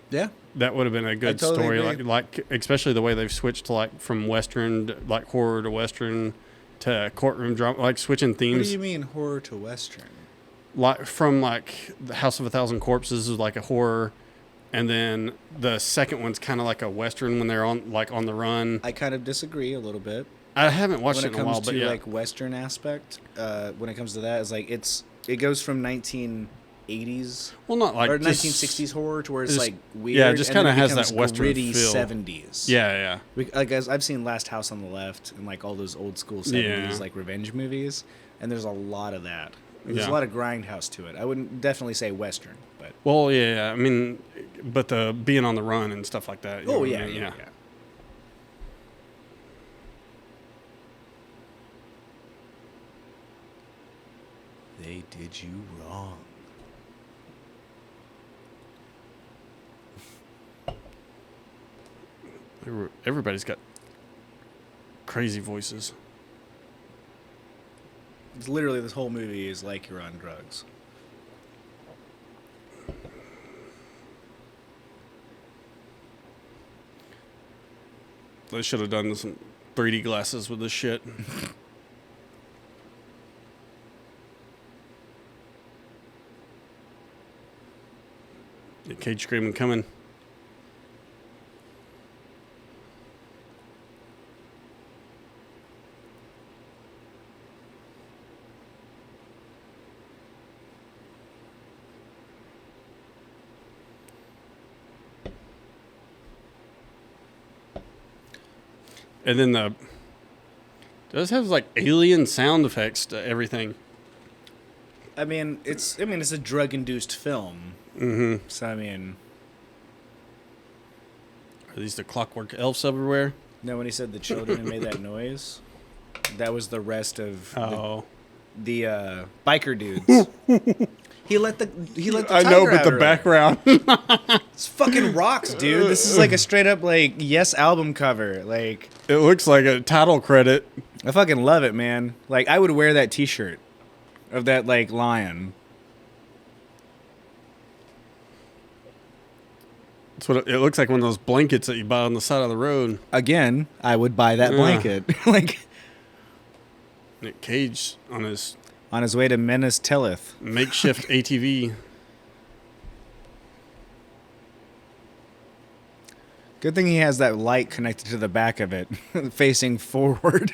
Yeah. That would have been a good totally story, agree. like especially the way they've switched to from Western, like horror to Western, to courtroom drama, like switching What themes. do you mean horror to Western? Like from the House of a Thousand Corpses is like a horror, and then the second one's kind of like a Western when they're on the run. I kind of disagree a little bit. I haven't watched When it it in a while, comes but to yeah, Western aspect, when it comes to that, is it goes from 1980s well, not like or just- 1960s horror to where it's just- weird. yeah, it just and then kinda it has that becomes Western gritty feel. 70s. Yeah. As I've seen Last House on the Left and all those old school 70s Yeah. revenge movies, and there's a lot of that. There's a lot of grindhouse to it. I wouldn't definitely say Western, but Well, yeah, I mean, but the being on the run and stuff like that. You know what I mean? yeah. They did you wrong. Everybody's got crazy voices. It's literally this whole movie is like you're on drugs. They should have done some 3D glasses with this shit. The Cage screaming coming. And then does have like alien sound effects to everything. I mean, it's a drug-induced film. Mm-hmm. So I mean, Are these the clockwork elves everywhere? no, when he said the children who made that noise, that was the rest of the biker dudes. He let the I know, tiger but out the earlier. background. It's fucking rocks, dude. This is like a straight up like Yes album cover. Like It looks like a title credit. I fucking love it, man. Like I would wear that T-shirt of that like lion. That's what it looks like. One of those blankets that you buy on the side of the road. Again, I would buy that blanket. Like Nick Cage on his on his way to Menace Telleth. makeshift ATV. Good thing he has that light connected to the back of it, facing forward.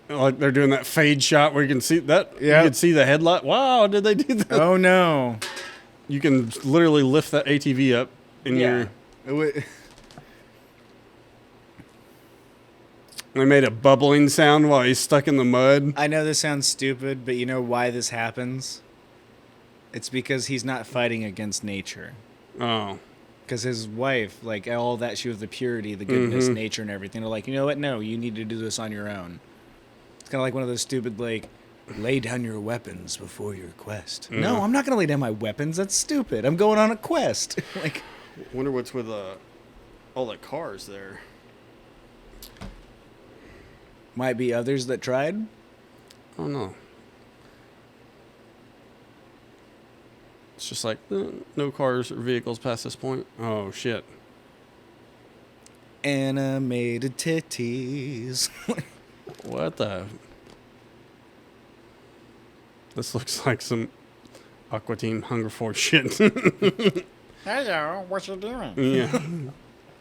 Like they're doing that fade shot where you can see that. Yeah. You can see the headlight. Wow, did they do that? Oh no. You can literally lift that ATV up in your. They made a bubbling sound while he's stuck in the mud. I know this sounds stupid, but you know why this happens? It's because he's not fighting against nature. Oh. Because his wife, like all that, she was the purity, the goodness, nature, and everything. They're like, you know what? No, you need to do this on your own. It's kind of like one of those stupid, like, lay down your weapons before your quest. No, I'm not going to lay down my weapons. That's stupid. I'm going on a quest. Like, Wonder what's with all the cars there. might be others that tried. Oh no. It's just like no cars or vehicles past this point. Oh shit. Animated titties. What the? This looks like some Aqua Team Hunger Force shit. Hey, y'all, what you doing? Yeah.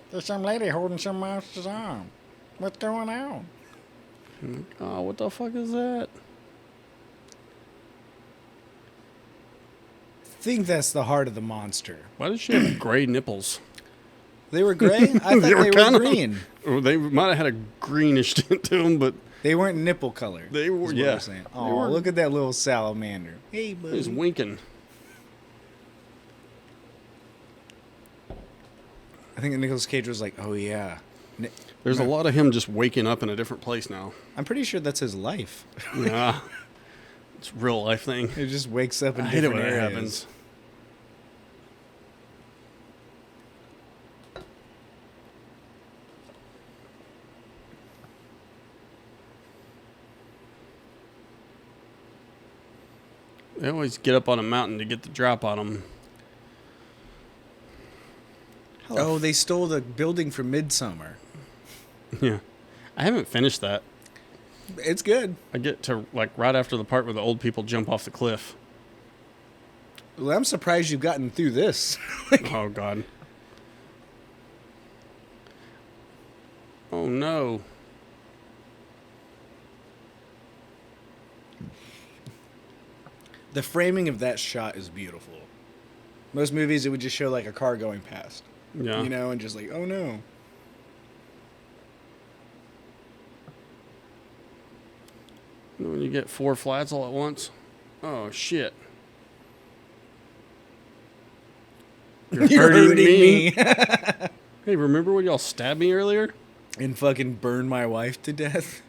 There's some lady holding some monster's arm. What's going on? Oh, what the fuck is that? I think that's the heart of the monster. Why does she have gray nipples? They were gray? I thought they were kinda- green. Or they might have had a greenish tint to them, but They weren't nipple colored. They were- is what yeah. I'm saying. They Oh, were- look at that little salamander. Hey, buddy. he's winking. I think Nicolas Cage was like, oh, yeah. There's a lot of him just waking up in a different place now. I'm pretty sure that's his life. Yeah. It's a real life thing. He just wakes up in I hate it different when that areas. happens. They always get up on a mountain to get the drop on them. Oh, they stole the building from Midsummer. Yeah. I haven't finished that. It's good. I get to like right after the part where the old people jump off the cliff. Well, I'm surprised you've gotten through this. Oh, God. Oh, no. The framing of that shot is beautiful. Most movies, it would just show like a car going past. Yeah. You know, and just like, oh no. When you get 4 flats all at once. Oh, shit. You're hurting me. Hey, remember when y'all stabbed me earlier? And fucking burn my wife to death.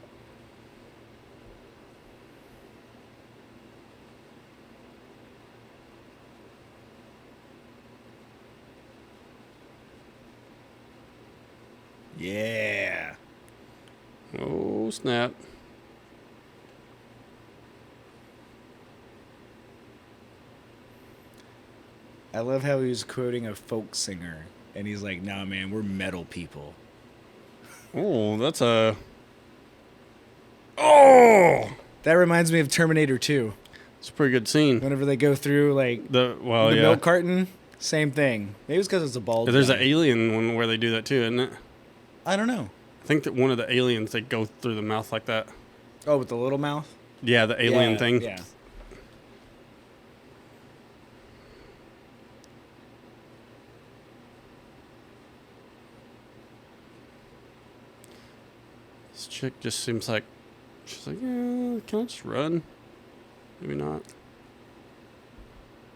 Yeah. Oh, snap. I love how he was quoting a folk singer. And he's like, nah, man, we're metal people. Oh, that's a... Oh! That reminds me of Terminator 2. It's a pretty good scene. Whenever they go through, like, The the milk carton, same thing. Maybe it's because it's a bald There's guy. an alien one where they do that too, isn't it? I don't know. I think that one of the aliens, they go through the mouth like that. Oh, with the little mouth? Yeah, the alien thing. Yeah. This chick just seems like... She's like, yeah, can I just run? Maybe not.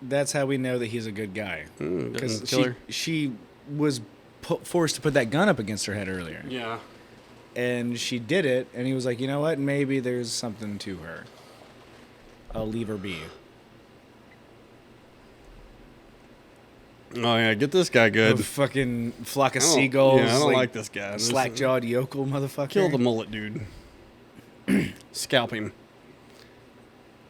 That's how we know that he's a good guy. Doesn't Because kill her. she was forced to put that gun up against her head earlier. Yeah. And she did it, and he was like, you know what? Maybe there's something to her. I'll leave her be. Oh, yeah, get this guy good. A fucking flock of I don't- seagulls. Yeah, I don't like this guy. This- Slack-jawed yokel motherfucker. Kill the mullet dude. Scalp him.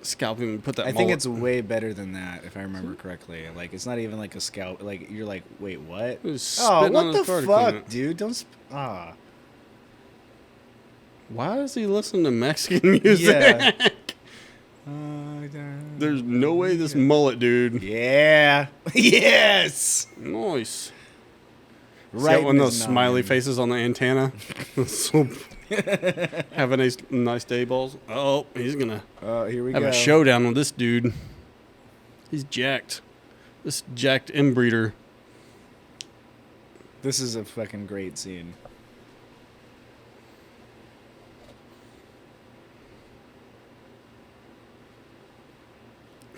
Scalp him and put that I think mullet. it's way better than that, if I remember correctly. Like, it's not even like a scalp. Like, you're like, wait, what? He was Oh, spitting on what his the car to fuck, clean it. dude? Don't. Why does he listen to Mexican music? Yeah. There's no way this mullet dude. Yeah. Yes. Nice. Right. See one of those Miss smiley Nine. faces on the antenna? So, have a nice day, balls. Oh, he's going to Here we have go. a showdown with this dude. He's jacked. This jacked inbreeder. This is a fucking great scene.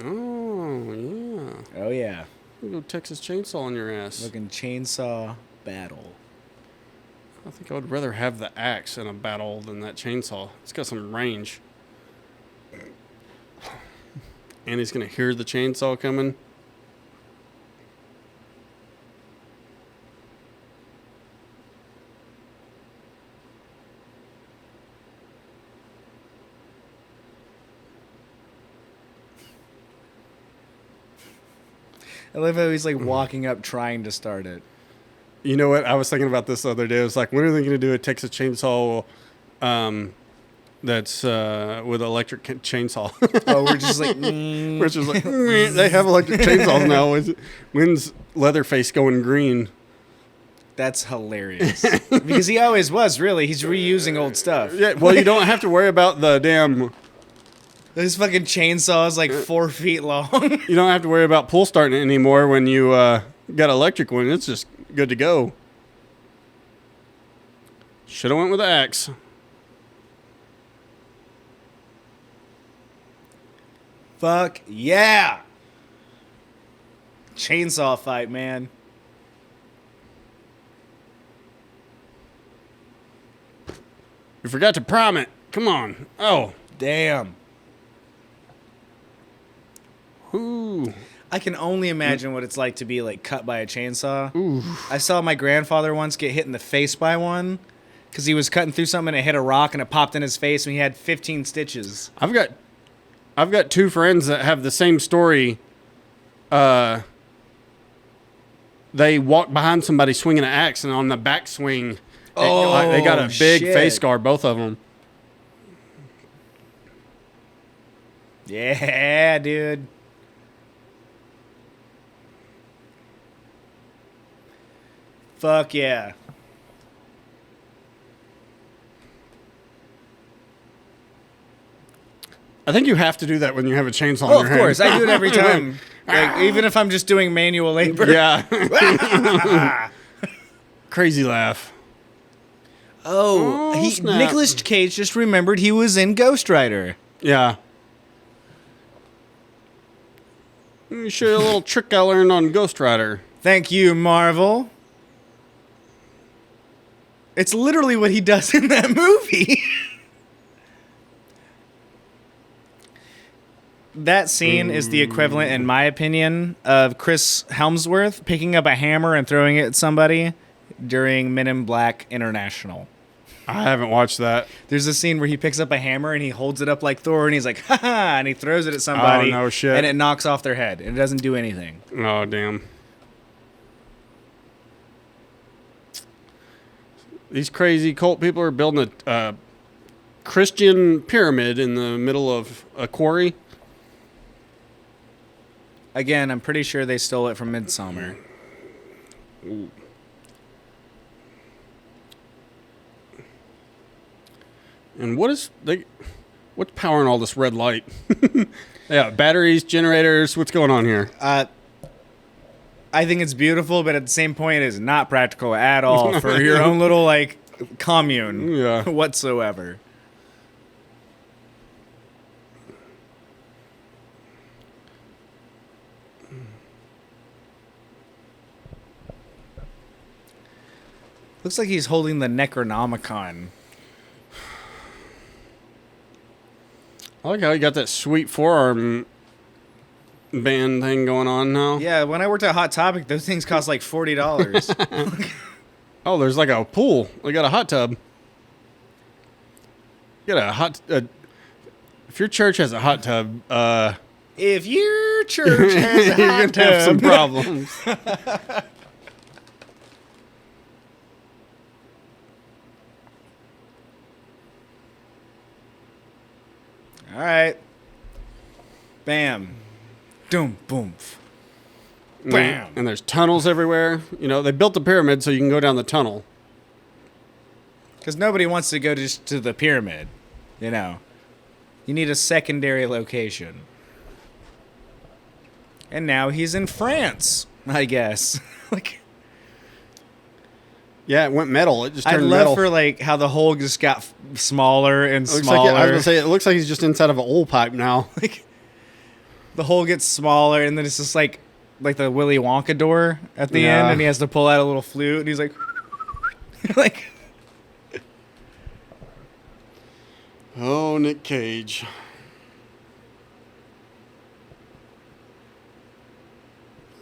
Oh, yeah. Oh yeah. You go Texas Chainsaw on your ass. Fucking chainsaw battle. I think I would rather have the axe in a battle than that chainsaw. It's got some range. And he's going to hear the chainsaw coming. I love how he's like walking up trying to start it. You know what? I was thinking about this the other day. I was like, when are they going to do a Texas Chainsaw that's with electric chainsaw? Oh, we're just like, Which is like, they have electric chainsaws now. When's Leatherface going green? that's hilarious. Because he always was, really. He's reusing old stuff. Yeah, well, you don't have to worry about the damn... This fucking chainsaw is like 4 feet long. You don't have to worry about pull starting it anymore when you got electric one. It's just good to go. Should have went with the axe. Fuck yeah. Chainsaw fight, man. You forgot to prime it. Come on. Oh. Damn. Ooh. I can only imagine what it's like to be like cut by a chainsaw. Ooh. I saw my grandfather once get hit in the face by one because he was cutting through something and it hit a rock and it popped in his face and he had 15 stitches. I've got two friends that have the same story. They walked behind somebody swinging an axe, and on the backswing, they got a big shit. face scar, both of them. Yeah, dude. Fuck yeah. I think you have to do that when you have a chainsaw in Oh, your of hand. course. I do it every time. Like, even if I'm just doing manual labor. Yeah. crazy laugh. Oh, Oh, snap. Nicolas Cage just remembered he was in Ghost Rider. Yeah. Let me show you a little trick I learned on Ghost Rider. Thank you, Marvel. It's literally what he does in that movie. That scene is the equivalent, in my opinion, of Chris Helmsworth picking up a hammer and throwing it at somebody during Men in Black International. I haven't watched that. There's a scene where he picks up a hammer and he holds it up like Thor and he's like, ha ha, and he throws it at somebody. Oh, no shit. And it knocks off their head. And it doesn't do anything. Oh, damn. These crazy cult people are building a Christian pyramid in the middle of a quarry. Again, I'm pretty sure they stole it from Midsommar. Ooh. And what's powering all this red light? Yeah, batteries, generators. What's going on here? I think it's beautiful, but at the same point, it is not practical at all for your own little, like, commune Yeah. whatsoever. Looks like he's holding the Necronomicon. I like how you got that sweet forearm band thing going on now. Yeah, when I worked at Hot Topic, those things cost like $40. Oh, there's like a pool. We got a hot tub. You got a hot. If your church has a hot tub, If your church has a you're hot gonna have some tub. problems. All right. Bam. Doom, boom. Bam. And there's tunnels everywhere. You know, they built the pyramid so you can go down the tunnel. Because nobody wants to go just to the pyramid, you know. You need a secondary location. And now he's in France, I guess. Like, Yeah, it went metal. It just I'd turned love metal. for like how the hole just got smaller and Looks smaller. like I was gonna say it looks like he's just inside of an oil pipe now. Like, the hole gets smaller, and then it's just like the Willy Wonka door at the end, Yeah. and he has to pull out a little flute, and he's like, like. Oh, Nick Cage.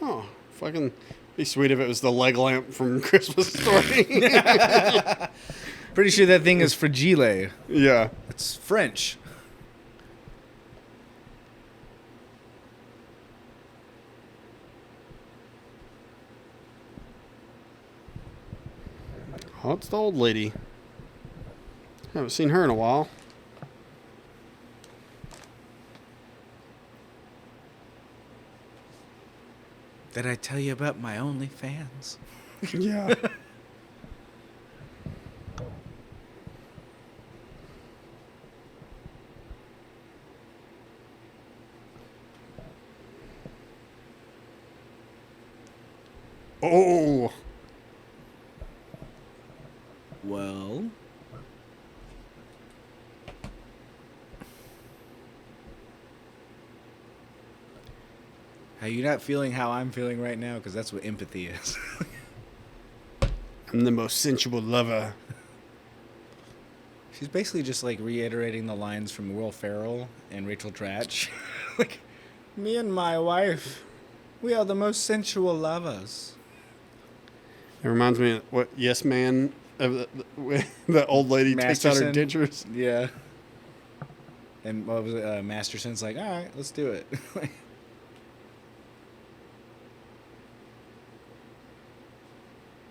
Oh, fucking be sweet if it was the leg lamp from Christmas Story. Pretty sure that thing is fragile. Yeah. It's French. Oh, it's the old lady. Haven't seen her in a while. Did I tell you about my OnlyFans? Yeah. Oh. Well. Are you not feeling how I'm feeling right now? Because that's what empathy is. I'm the most sensual lover. She's basically just like reiterating the lines from Will Ferrell and Rachel Dratch. Like, me and my wife, we are the most sensual lovers. It reminds me of what Yes Man of the old lady takes out her Masterson. dentures. Yeah. And what was it? Masterson's like, all right, let's do it.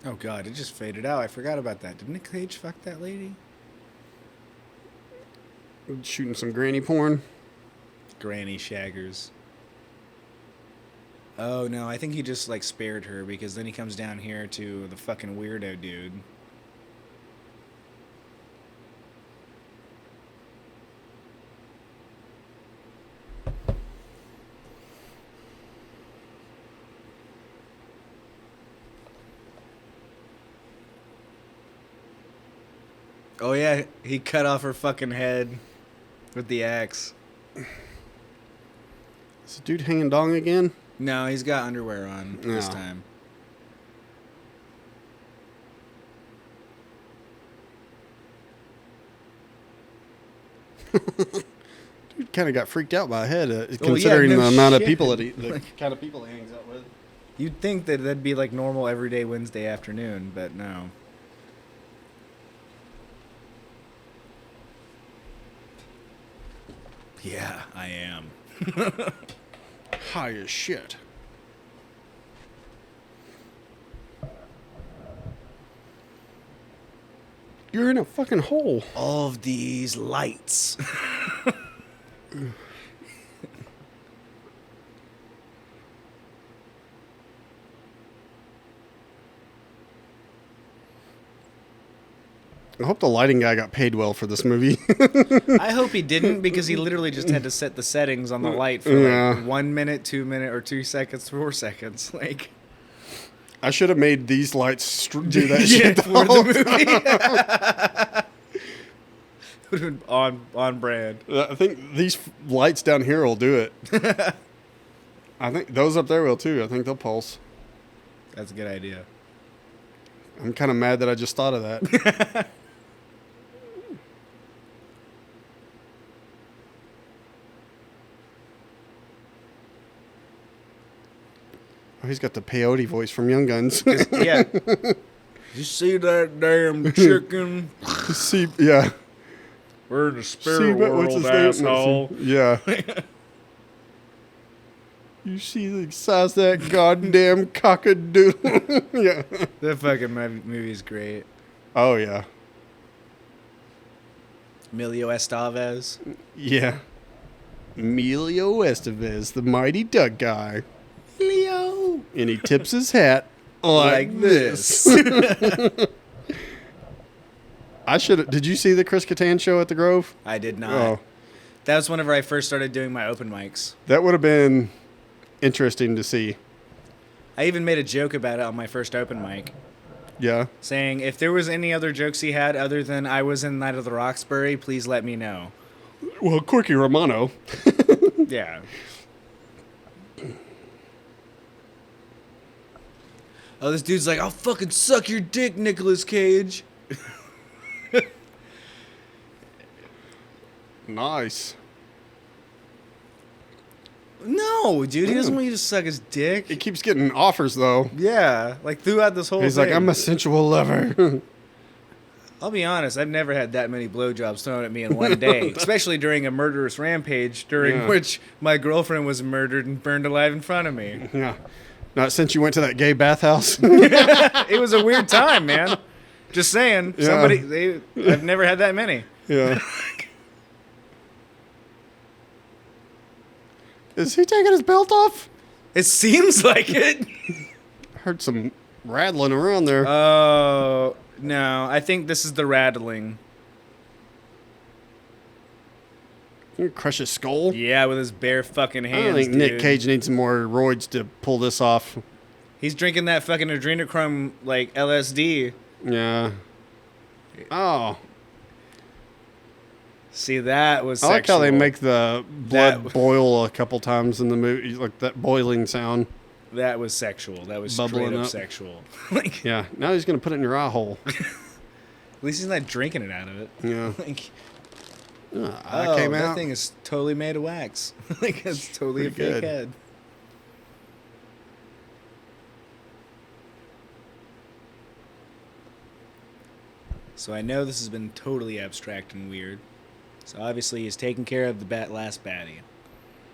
Oh, God, it just faded out. I forgot about that. Did Nick Cage fuck that lady? Shooting some granny porn. Granny Shaggers. Oh, no, I think he just, like, spared her because then he comes down here to the fucking weirdo dude. Oh yeah, he cut off her fucking head with the axe. Is the dude hanging dong again? No, he's got underwear on this No. time. Dude kind of got freaked out by a head, considering no the amount of shit. people the kind of people he hangs out with. You'd think that that'd be like normal everyday Wednesday afternoon, but no. Yeah, I am. High as shit. You're in a fucking hole. All of these lights. I hope the lighting guy got paid well for this movie. I hope he didn't, because he literally just had to set the settings on the light for Yeah. like 1 minute, 2 minute, or 2 seconds, 4 seconds. Like, I should have made these lights do that yeah, shit the for whole the movie. Would have been on brand. I think these lights down here will do it. I think those up there will too. I think they'll pulse. That's a good idea. I'm kind of mad that I just thought of that. Oh, he's got the peyote voice from Young Guns. Yeah. You see that damn chicken? See, yeah. We're in the See, spirit but what's his world, name? asshole. Yeah. You see the size of that goddamn cockadoodle? Yeah. That fucking movie is great. Oh, yeah. Emilio Estevez. Yeah. Emilio Estevez, the Mighty Duck guy. Leo. And he tips his hat like this. I should have. Did you see the Chris Kattan show at the Grove? I did not. Oh, That was whenever I first started doing my open mics. that would have been interesting to see. I even made a joke about it on my first open mic, Yeah. saying if there was any other jokes he had other than I was in Night of the Roxbury, please let me know. Well, Corky Romano. Yeah. Oh, this dude's like, I'll fucking suck your dick, Nicolas Cage. Nice. No, dude, he doesn't want you to suck his dick. He keeps getting offers though. Yeah, like throughout this whole He's thing. like, I'm a sensual lover. I'll be honest, I've never had that many blowjobs thrown at me in one day, especially during a murderous rampage during Yeah. which my girlfriend was murdered and burned alive in front of me. Yeah. Not since you went to that gay bathhouse. It was a weird time, man. Just saying. Yeah. I've never had that many. Yeah. Is he taking his belt off? It seems like it. Heard some rattling around there. Oh, no. I think this is the rattling. You crush his skull. Yeah, with his bare fucking I hands, don't think dude. Nick Cage needs some more roids to pull this off. He's drinking that fucking adrenochrome, like, LSD. Yeah. Oh. See, that was I like how they sexual. make the blood That- boil a couple times in the movie, like that boiling sound. That was sexual. That was Bubbling straight up up. sexual. Like, Yeah. Now he's gonna put it in your eye hole. at least he's not drinking it out of it. Yeah. Like, I came that out. thing is totally made of wax. Like, it's totally a Pretty fake good. head. So I know this has been totally abstract and weird. So obviously he's taking care of the last baddie.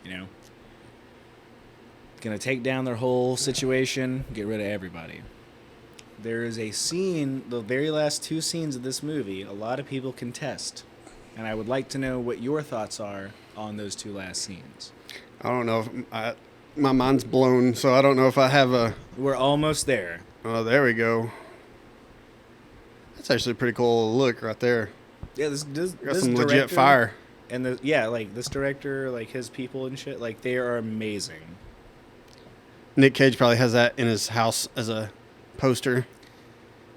You know? Gonna take down their whole situation, get rid of everybody. There is a scene, the very last 2 scenes of this movie, a lot of people contest. And I would like to know what your thoughts are on those 2 last scenes. I don't know if my mind's blown, so I don't know if I have a. We're almost there. Oh, there we go. That's actually a pretty cool look right there. Yeah, this Got this some legit director fire. And like this director, like his people and shit, like they are amazing. Nick Cage probably has that in his house as a poster.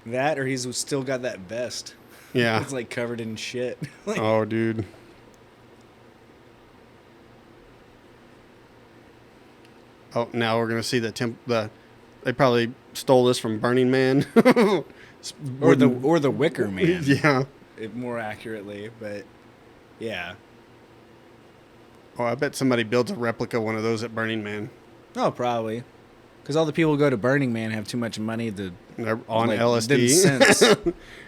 That or he's still got that vest. Yeah. It's like covered in shit. Like, Oh, dude. Oh, now we're gonna see the they probably stole this from Burning Man. or the Wicker Man. Yeah. More accurately, but yeah. Oh, I bet somebody builds a replica one of those at Burning Man. Oh, probably. Because all the people who go to Burning Man have too much money to. And they're on like, LSD. sense.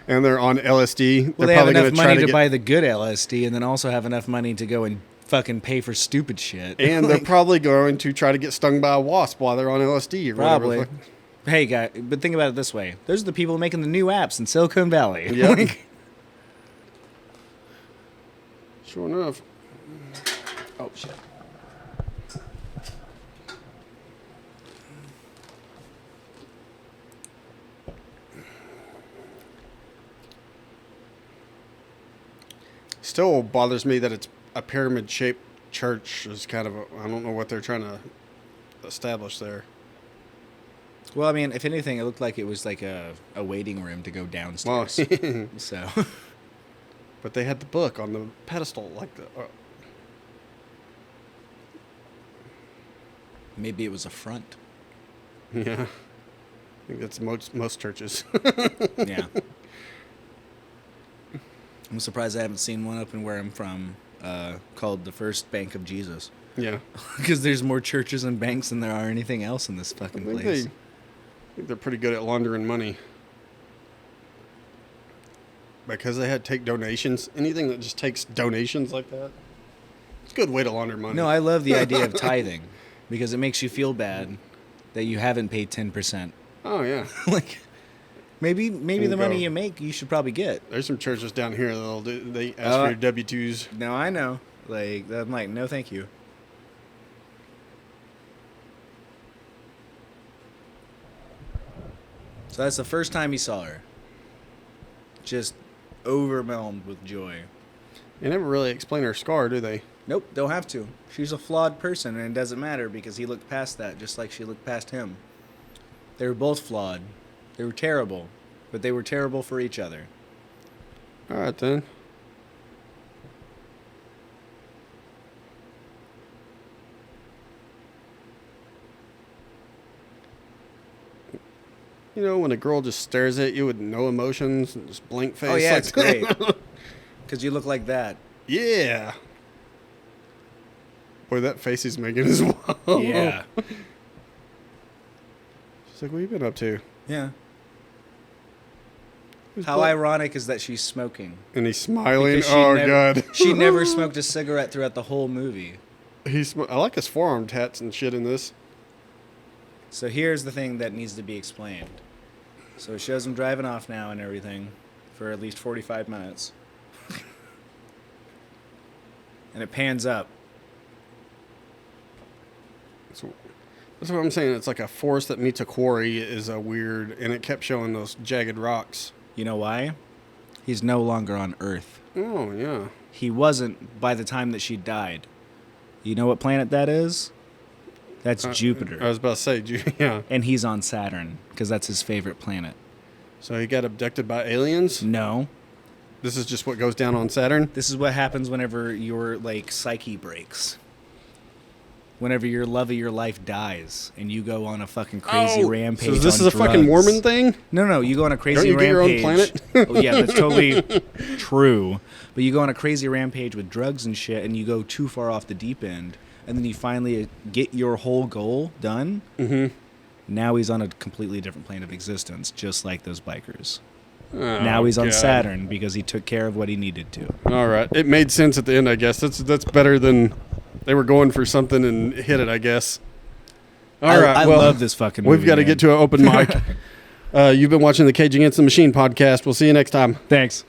And they're on LSD. Well, They're they have probably enough gonna try money to get, buy the good LSD, and then also have enough money to go and fucking pay for stupid shit. and they're probably going to try to get stung by a wasp while they're on LSD. Or Probably. whatever. Hey, guy, but think about it this way: those are the people making the new apps in Silicon Valley. Yep. Like- Sure enough. oh shit. Still bothers me that it's a pyramid-shaped church. Is kind of I don't know what they're trying to establish there. Well, I mean, if anything, it looked like it was like a waiting room to go Well, downstairs. So, but they had the book on the pedestal, like the. maybe it was a front. Yeah, I think that's most churches. Yeah. I'm surprised I haven't seen one up in where I'm from called the First Bank of Jesus. Yeah, Because there's more churches and banks than there are anything else in this fucking I place. think they're pretty good at laundering money. Because they had to take donations. Anything that just takes donations like that, it's a good way to launder money. No, I love the idea of tithing because it makes you feel bad that you haven't paid 10%. Oh yeah, Like, maybe you the money go. you make, you should probably get. there's some churches down here they ask for your W-2s. No, I know. Like, I'm like, no, thank you. So that's the first time he saw her. Just overwhelmed with joy. They never really explain her scar, do they? Nope, don't have to. She's a flawed person, and it doesn't matter because he looked past that, just like she looked past him. They were both flawed. They were terrible, but they were terrible for each other. All right then. You know, when a girl just stares at you with no emotions and just blank face. Oh yeah, like it's great. Because you look like that. Yeah. Boy, that face he's making is wild. Yeah. She's like, what have you been up to? Yeah. Who's How blank? ironic is that she's smoking? And he's smiling. Because Oh, never, God. She never smoked a cigarette throughout the whole movie. I like his forearm tats and shit in this. So here's the thing that needs to be explained. So it shows him driving off now and everything for at least 45 minutes. And it pans up. So, that's what I'm saying. It's like a forest that meets a quarry is a weird, and it kept showing those jagged rocks. You know why? He's no longer on Earth. Oh, yeah. He wasn't by the time that she died. You know what planet that is? That's Jupiter. I was about to say, yeah. And he's on Saturn because that's his favorite planet. So he got abducted by aliens? No. This is just what goes down on Saturn? This is what happens whenever your like psyche breaks. Whenever your love of your life dies and you go on a fucking crazy rampage. So this on is a fucking drugs. Mormon thing? No, you go on a crazy Don't you rampage. get your own planet? Oh, yeah, that's totally true. But you go on a crazy rampage with drugs and shit, and you go too far off the deep end, and then you finally get your whole goal done. Mm-hmm. Now he's on a completely different plane of existence, just like those bikers. Oh, Now he's on God. Saturn because he took care of what he needed to. All right. It made sense at the end, I guess. That's better than they were going for something and hit it, I guess. All right. I well, love this fucking movie. we've got to get to an open mic. You've been watching the Cage Against the Machine podcast. We'll see you next time. Thanks.